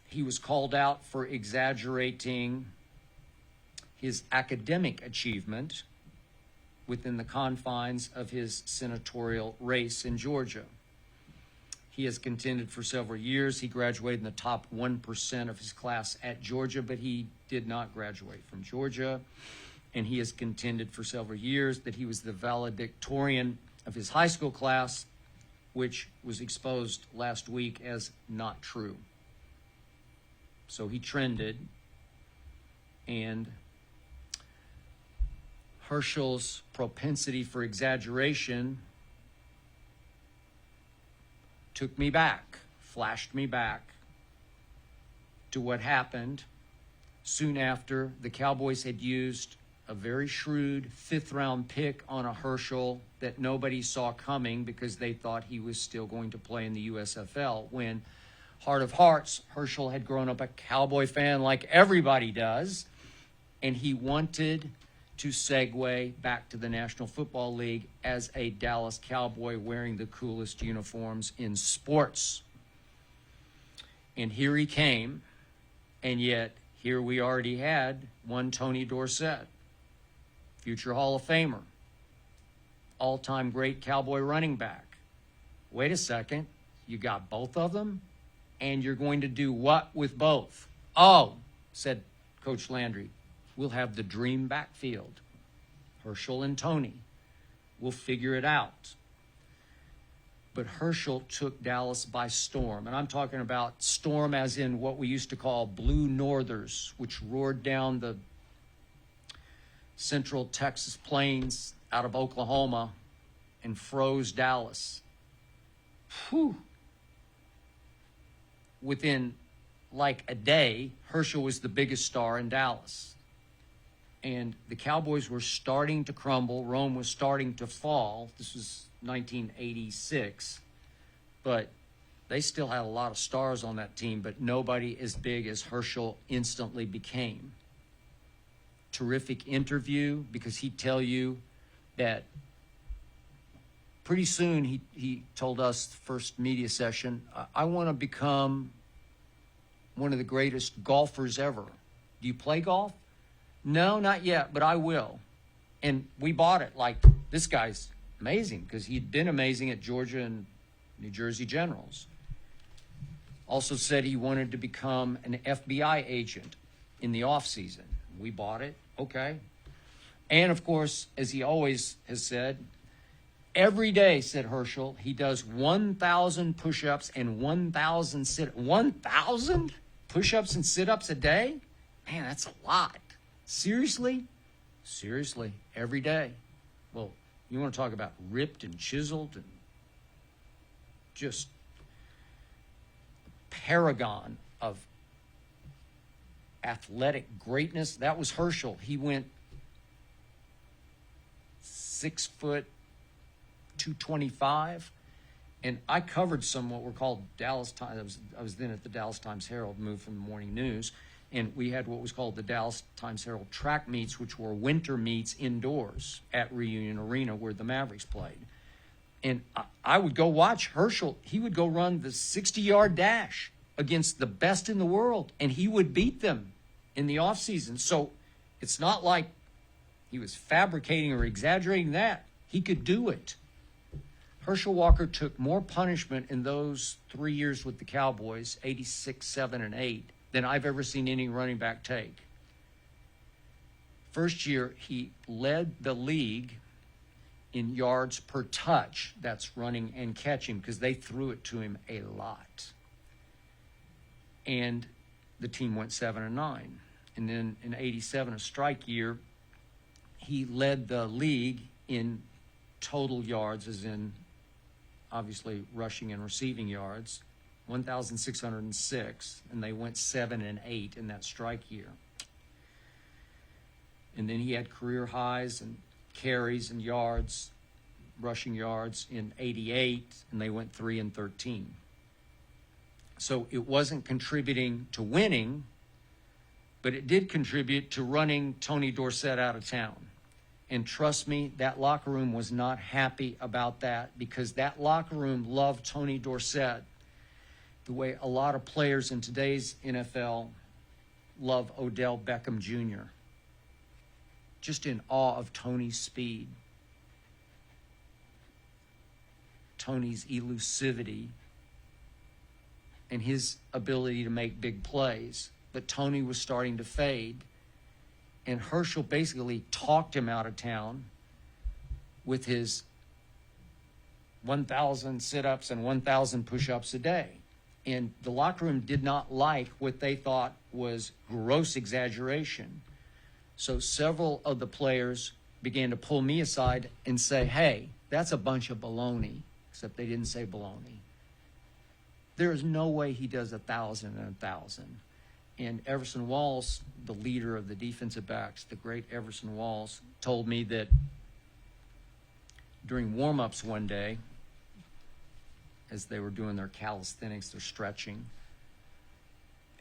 he was called out for exaggerating his academic achievement within the confines of his senatorial race in Georgia. He has contended for several years. He graduated in the top 1% of his class at Georgia, but he did not graduate from Georgia. And he has contended for several years that he was the valedictorian of his high school class, which was exposed last week as not true. So he trended, and Herschel's propensity for exaggeration took me back, flashed me back to what happened soon after the Cowboys had used a very shrewd fifth-round pick on a Herschel that nobody saw coming because they thought he was still going to play in the USFL, when, heart of hearts, Herschel had grown up a Cowboy fan like everybody does, and he wanted to segue back to the National Football League as a Dallas Cowboy wearing the coolest uniforms in sports. And here he came, and yet here we already had one Tony Dorsett, future Hall of Famer, all-time great Cowboy running back. Wait a second, you got both of them? And you're going to do what with both? Oh, said Coach Landry, we'll have the dream backfield. Herschel and Tony. We'll figure it out. But Herschel took Dallas by storm. And I'm talking about storm as in what we used to call blue northers, which roared down the central Texas plains out of Oklahoma and froze Dallas. Whew. Within like a day, Herschel was the biggest star in Dallas. And the Cowboys were starting to crumble. Rome was starting to fall. This was 1986. But they still had a lot of stars on that team, but nobody as big as Herschel instantly became. Terrific interview, because he'd tell you that pretty soon he told us the first media session, I want to become one of the greatest golfers ever. Do you play golf? No, not yet, but I will. And we bought it. Like, this guy's amazing, because he'd been amazing at Georgia and New Jersey Generals. Also said he wanted to become an FBI agent in the off season. We bought it. Okay. And of course, as he always has said, every day, said Herschel, he does 1,000 push-ups and 1,000 sit-ups. 1,000 push-ups and sit-ups a day? Man, that's a lot. Seriously? Seriously, every day. Well, you want to talk about ripped and chiseled and just paragon of athletic greatness. That was Herschel. He went 6 foot 225, and I covered some what were called Dallas Times. I was then at the Dallas Times Herald, moved from the Morning News, and we had what was called the Dallas Times Herald track meets, which were winter meets indoors at Reunion Arena where the Mavericks played. And I would go watch Herschel. He would go run the 60-yard dash against the best in the world, and he would beat them in the offseason. So it's not like he was fabricating or exaggerating that. He could do it. Herschel Walker took more punishment in those 3 years with the Cowboys, 86, 7, and 8, than I've ever seen any running back take. First year, he led the league in yards per touch. That's running and catching, because they threw it to him a lot. And the team went 7-9. And then in 87, a strike year, he led the league in total yards, as in obviously rushing and receiving yards, 1,606, and they went 7-8 in that strike year. And then he had career highs and carries and yards, rushing yards in 88, and they went 3-13. So it wasn't contributing to winning, but it did contribute to running Tony Dorsett out of town. And trust me, that locker room was not happy about that, because that locker room loved Tony Dorsett the way a lot of players in today's NFL love Odell Beckham Jr. Just in awe of Tony's speed, Tony's elusivity, and his ability to make big plays. But Tony was starting to fade. And Herschel basically talked him out of town with his 1,000 sit-ups and 1,000 push-ups a day. And the locker room did not like what they thought was gross exaggeration. So several of the players began to pull me aside and say, hey, that's a bunch of baloney, except they didn't say baloney. There is no way he does 1,000 and 1,000. And Everson Walls, the leader of the defensive backs, the great Everson Walls, told me that during warm-ups one day, as they were doing their calisthenics, their stretching,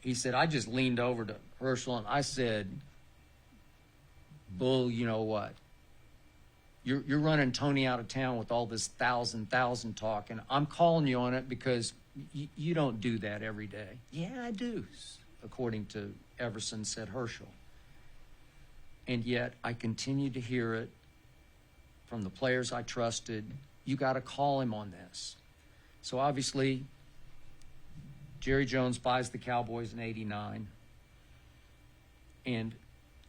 he said, I just leaned over to Herschel and I said, Bull, you know what? You're running Tony out of town with all this 1,000 talk, and I'm calling you on it because you don't do that every day. Yeah, I do, according to Everson, said Herschel. And yet I continued to hear it from the players I trusted. You got to call him on this. So obviously, Jerry Jones buys the Cowboys in 89, and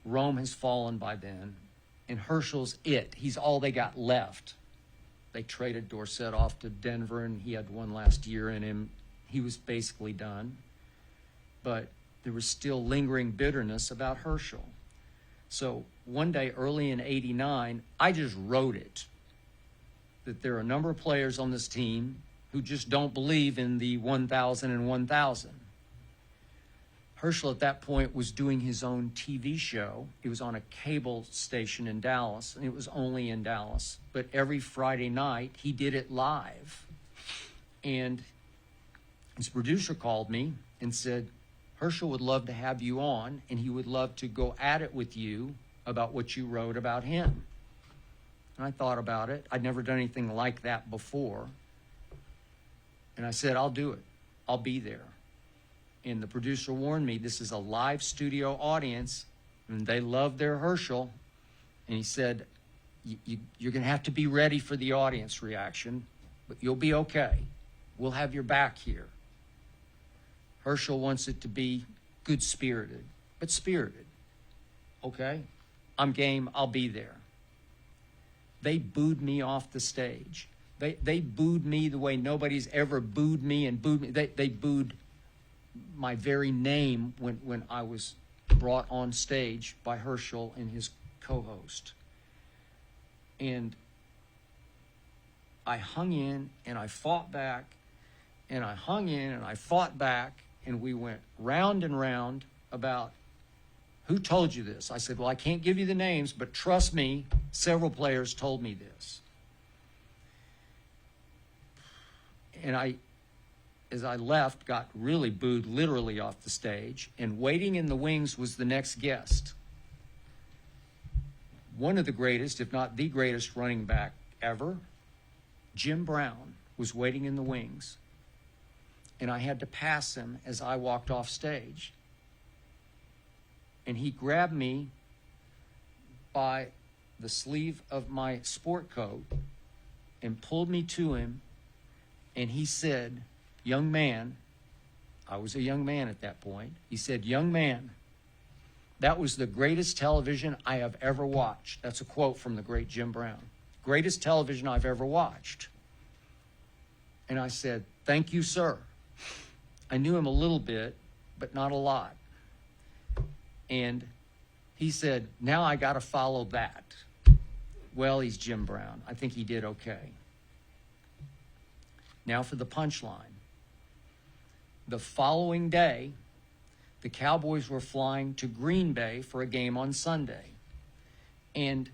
Rome has fallen by then, and Herschel's it. He's all they got left. They traded Dorsett off to Denver, and he had one last year in him. He was basically done. But there was still lingering bitterness about Herschel. So one day early in 89, I just wrote it, that there are a number of players on this team who just don't believe in the 1,000 and 1,000. Herschel at that point was doing his own TV show. It was on a cable station in Dallas, and it was only in Dallas. But every Friday night, he did it live. And his producer called me and said, Herschel would love to have you on, and he would love to go at it with you about what you wrote about him. And I thought about it. I'd never done anything like that before. And I said, I'll do it. I'll be there. And the producer warned me, this is a live studio audience, and they love their Herschel. And he said, you're going to have to be ready for the audience reaction, but you'll be okay. We'll have your back here. Herschel wants it to be good-spirited, but spirited. Okay? I'm game. I'll be there. They booed me off the stage. They booed me the way nobody's ever booed me and booed me. They booed my very name when I was brought on stage by Herschel and his co-host. And I hung in and I fought back, And I hung in and I fought back, and we went round and round about who told you this. I said, well, I can't give you the names, but trust me, several players told me this. And I, as I left, got really booed literally off the stage, and waiting in the wings was the next guest. One of the greatest, if not the greatest running back ever, Jim Brown, was waiting in the wings. And I had to pass him as I walked off stage. And he grabbed me by the sleeve of my sport coat and pulled me to him. And he said, young man, I was a young man at that point. He said, young man, that was the greatest television I have ever watched. That's a quote from the great Jim Brown. Greatest television I've ever watched. And I said, thank you, sir. I knew him a little bit, but not a lot. And he said, now I got to follow that. Well, he's Jim Brown. I think he did okay. Now for the punchline. The following day, the Cowboys were flying to Green Bay for a game on Sunday. And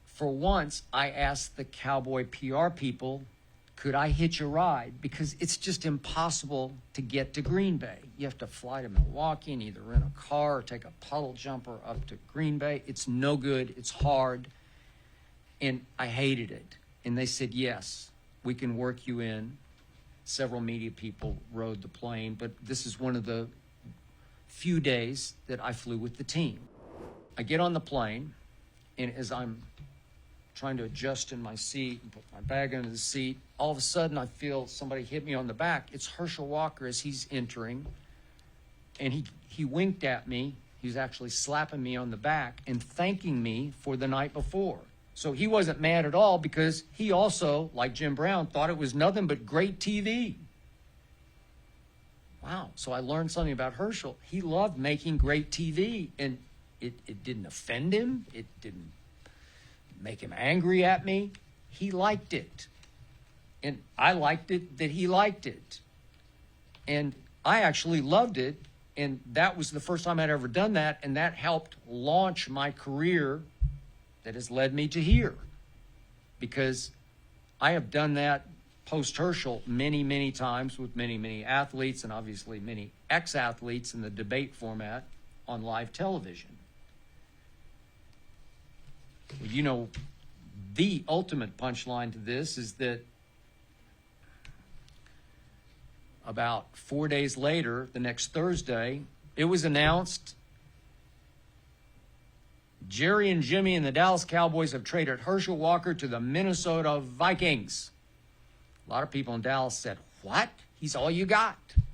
for once, I asked the Cowboy PR people, could I hitch a ride? Because it's just impossible to get to Green Bay. You have to fly to Milwaukee and either rent a car or take a puddle jumper up to Green Bay. It's no good. It's hard. And I hated it. And they said, yes, we can work you in. Several media people rode the plane, but this is one of the few days that I flew with the team. I get on the plane, and as I'm trying to adjust in my seat and put my bag under the seat, all of a sudden I feel somebody hit me on the back. It's Herschel Walker as he's entering, and he winked at me. He was actually slapping me on the back and thanking me for the night before. So he wasn't mad at all because he also, like Jim Brown, thought it was nothing but great TV. Wow. So I learned something about Herschel. He loved making great TV, and it didn't offend him. It didn't make him angry at me. He liked it. And I liked it that he liked it. And I actually loved it. And that was the first time I'd ever done that. And that helped launch my career that has led me to here. Because I have done that post-Herschel many, many times with many, many athletes and obviously many ex-athletes in the debate format on live television. You know, the ultimate punchline to this is that about 4 days later, the next Thursday, it was announced Jerry and Jimmy and the Dallas Cowboys have traded Herschel Walker to the Minnesota Vikings. A lot of people in Dallas said, what? He's all you got. And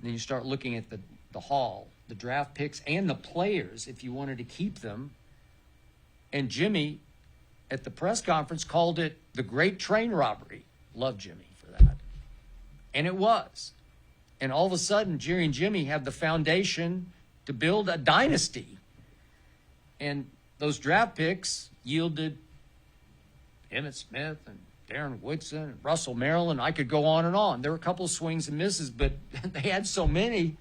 then you start looking at the haul, the draft picks, and the players if you wanted to keep them. And Jimmy, at the press conference, called it the great train robbery. Love Jimmy for that. And it was. And all of a sudden, Jerry and Jimmy have the foundation to build a dynasty. And those draft picks yielded Emmitt Smith and Darren Woodson and Russell Maryland. I could go on and on. There were a couple of swings and misses, but they had so many.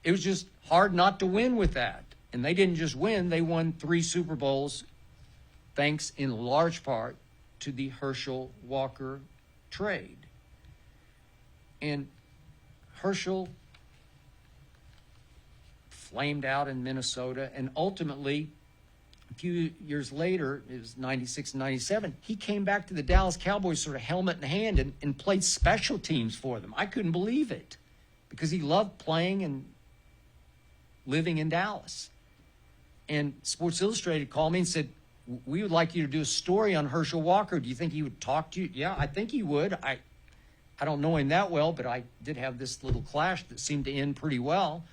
It was just hard not to win with that. And they didn't just win. They won 3 Super Bowls, thanks in large part to the Herschel Walker trade. And Herschel flamed out in Minnesota, and ultimately, a few years later, it was 96 and 97, he came back to the Dallas Cowboys sort of helmet in hand and played special teams for them. I couldn't believe it because he loved playing and living in Dallas. And Sports Illustrated called me and said, we would like you to do a story on Herschel Walker. Do you think he would talk to you? Yeah, I think he would. I don't know him that well, but I did have this little clash that seemed to end pretty well.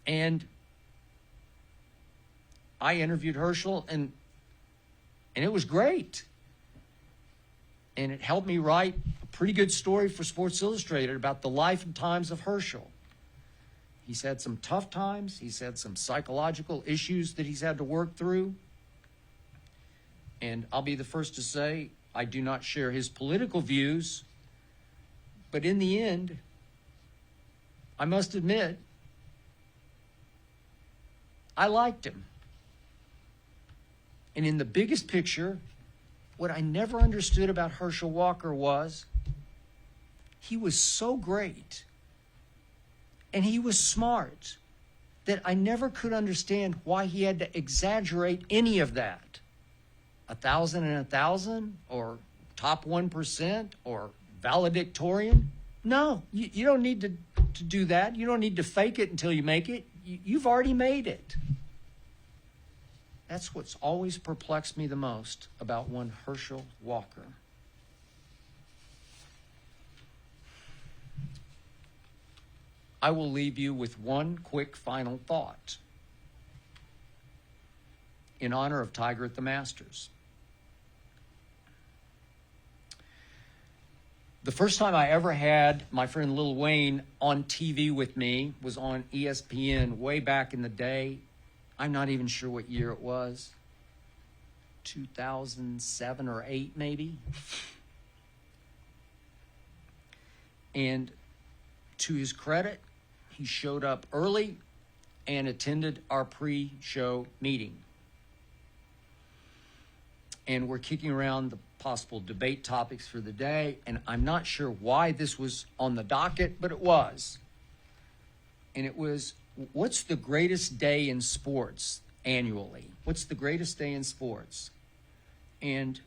And I interviewed Herschel, and it was great. And it helped me write a pretty good story for Sports Illustrated about the life and times of Herschel. He's had some tough times. He's had some psychological issues that he's had to work through. And I'll be the first to say I do not share his political views, But in the end, I must admit, I liked him. And in the biggest picture, what I never understood about Herschel Walker was he was so great and he was smart that I never could understand why he had to exaggerate any of that. 1,000 and 1,000 or top 1% or valedictorian. No, you don't need to do that. You don't need to fake it until you make it. You've already made it. That's what's always perplexed me the most about one Herschel Walker. I will leave you with one quick final thought in honor of Tiger at the Masters. The first time I ever had my friend Lil Wayne on TV with me was on ESPN way back in the day. I'm not even sure what year it was. 2007 or 8 maybe. And to his credit, he showed up early and attended our pre-show meeting. And we're kicking around the possible debate topics for the day, and I'm not sure why this was on the docket, but it was. And it was, what's the greatest day in sports annually? What's the greatest day in sports? And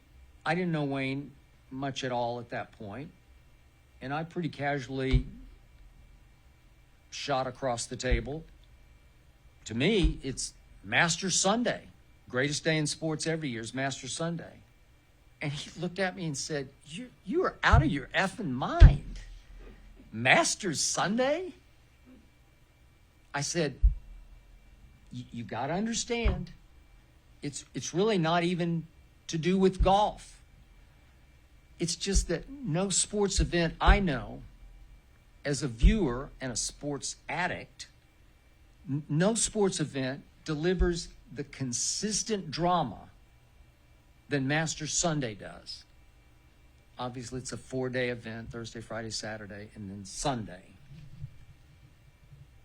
I didn't know Wayne much at all at that point, and I pretty casually shot across the table. To me, it's Masters Sunday. Greatest day in sports every year is Masters Sunday. And he looked at me and said, you are out of your effing mind. Masters Sunday? I said, you got to understand, it's really not even to do with golf. It's just that no sports event I know, as a viewer and a sports addict, no sports event delivers the consistent drama than Masters Sunday does. Obviously, it's a 4-day event, Thursday, Friday, Saturday, and then Sunday.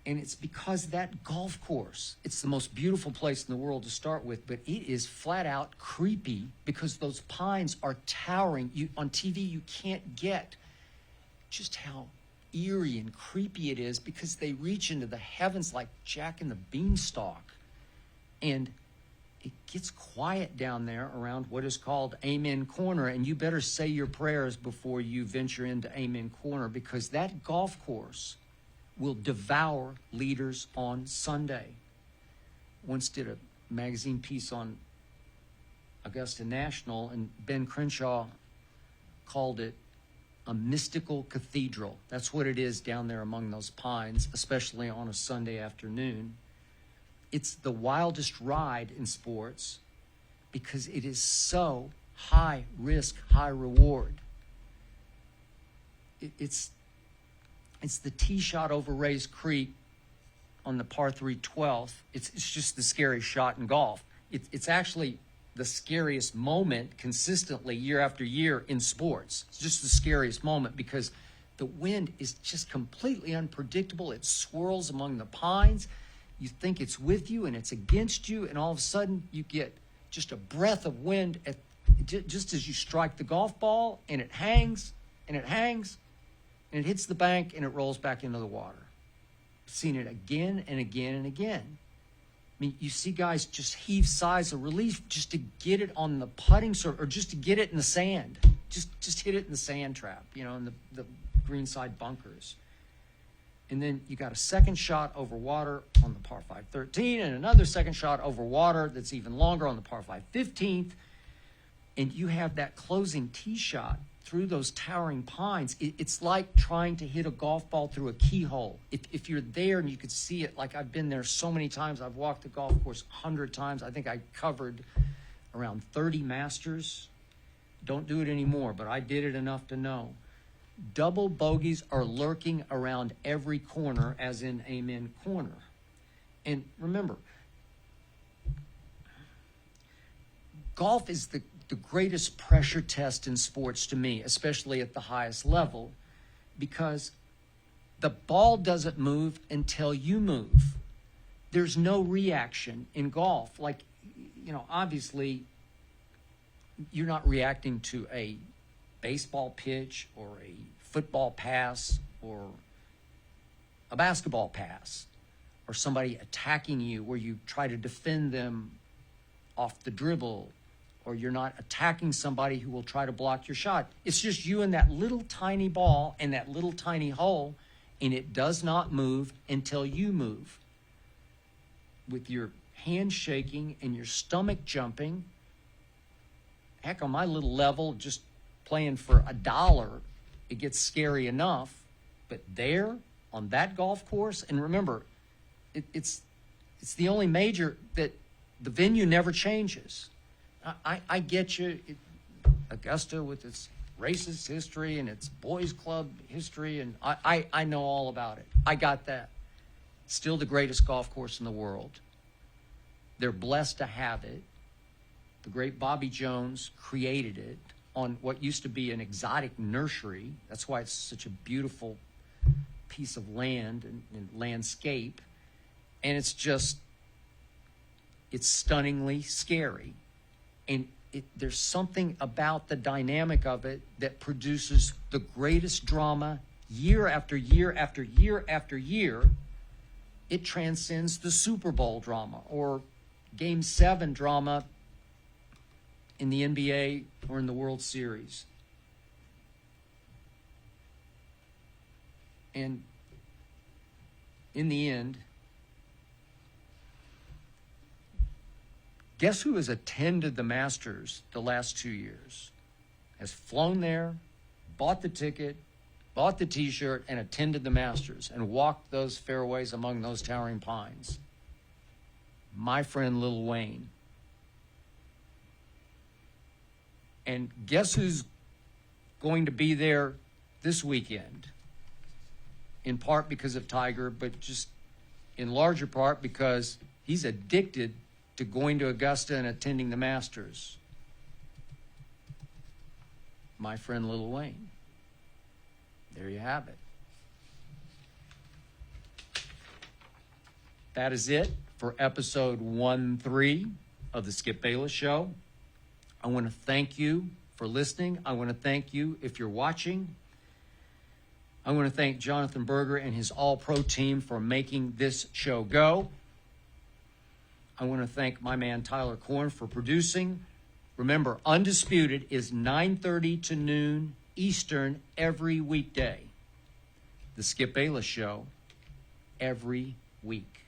And it's because that golf course, it's the most beautiful place in the world to start with, but it is flat out creepy because those pines are towering. On TV, you can't get just how eerie and creepy it is because they reach into the heavens like Jack and the Beanstalk. And it gets quiet down there around what is called Amen Corner, and you better say your prayers before you venture into Amen Corner because that golf course will devour leaders on Sunday. Once did a magazine piece on Augusta National, and Ben Crenshaw called it a mystical cathedral. That's what it is down there among those pines, especially on a Sunday afternoon. It's the wildest ride in sports because it is so high risk, high reward. It's the tee shot over Rays Creek on the par 3 12th. It's just the scariest shot in golf. It's actually the scariest moment consistently year after year in sports. It's just the scariest moment because the wind is just completely unpredictable. It swirls among the pines. You think it's with you and it's against you, and all of a sudden you get just a breath of wind just as you strike the golf ball, and it hangs and it hangs and it hits the bank and it rolls back into the water. I've seen it again and again and again. I mean, you see guys just heave sighs of relief just to get it on the putting surface or just to get it in the sand. Just hit it in the sand trap, in the greenside bunkers. And then you got a second shot over water on the par 5 13 and another second shot over water that's even longer on the par 5 15th. And you have that closing tee shot through those towering pines. It's like trying to hit a golf ball through a keyhole. If you're there and you could see it, like I've been there so many times. I've walked the golf course 100 times. I think I covered around 30 Masters. Don't do it anymore, but I did it enough to know. Double bogeys are lurking around every corner, as in Amen Corner. And remember, golf is the greatest pressure test in sports to me, especially at the highest level, because the ball doesn't move until you move. There's no reaction in golf. Like, obviously, you're not reacting to a baseball pitch or a football pass or a basketball pass or somebody attacking you where you try to defend them off the dribble, or you're not attacking somebody who will try to block your shot. It's just you and that little tiny ball and that little tiny hole, and it does not move until you move. With your hand shaking and your stomach jumping, heck, on my little level, just playing for $1, it gets scary enough. But there, on that golf course, and remember, it's the only major that the venue never changes. I get you. Augusta with its racist history and its boys club history, and I know all about it. I got that. Still the greatest golf course in the world. They're blessed to have it. The great Bobby Jones created it on what used to be an exotic nursery. That's why it's such a beautiful piece of land and landscape. And it's stunningly scary. And there's something about the dynamic of it that produces the greatest drama year after year after year after year. It transcends the Super Bowl drama or Game 7 drama in the NBA or in the World Series. And in the end, guess who has attended the Masters the last 2 years? Has flown there, bought the ticket, bought the T-shirt, and attended the Masters and walked those fairways among those towering pines. My friend Lil Wayne. And guess who's going to be there this weekend? In part because of Tiger, but just in larger part because he's addicted to going to Augusta and attending the Masters. My friend Lil Wayne. There you have it. That is it for episode 13 of the Skip Bayless Show. I want to thank you for listening. I want to thank you if you're watching. I want to thank Jonathan Berger and his All-Pro team for making this show go. I want to thank my man Tyler Korn for producing. Remember, Undisputed is 9:30 to noon Eastern every weekday. The Skip Bayless Show every week.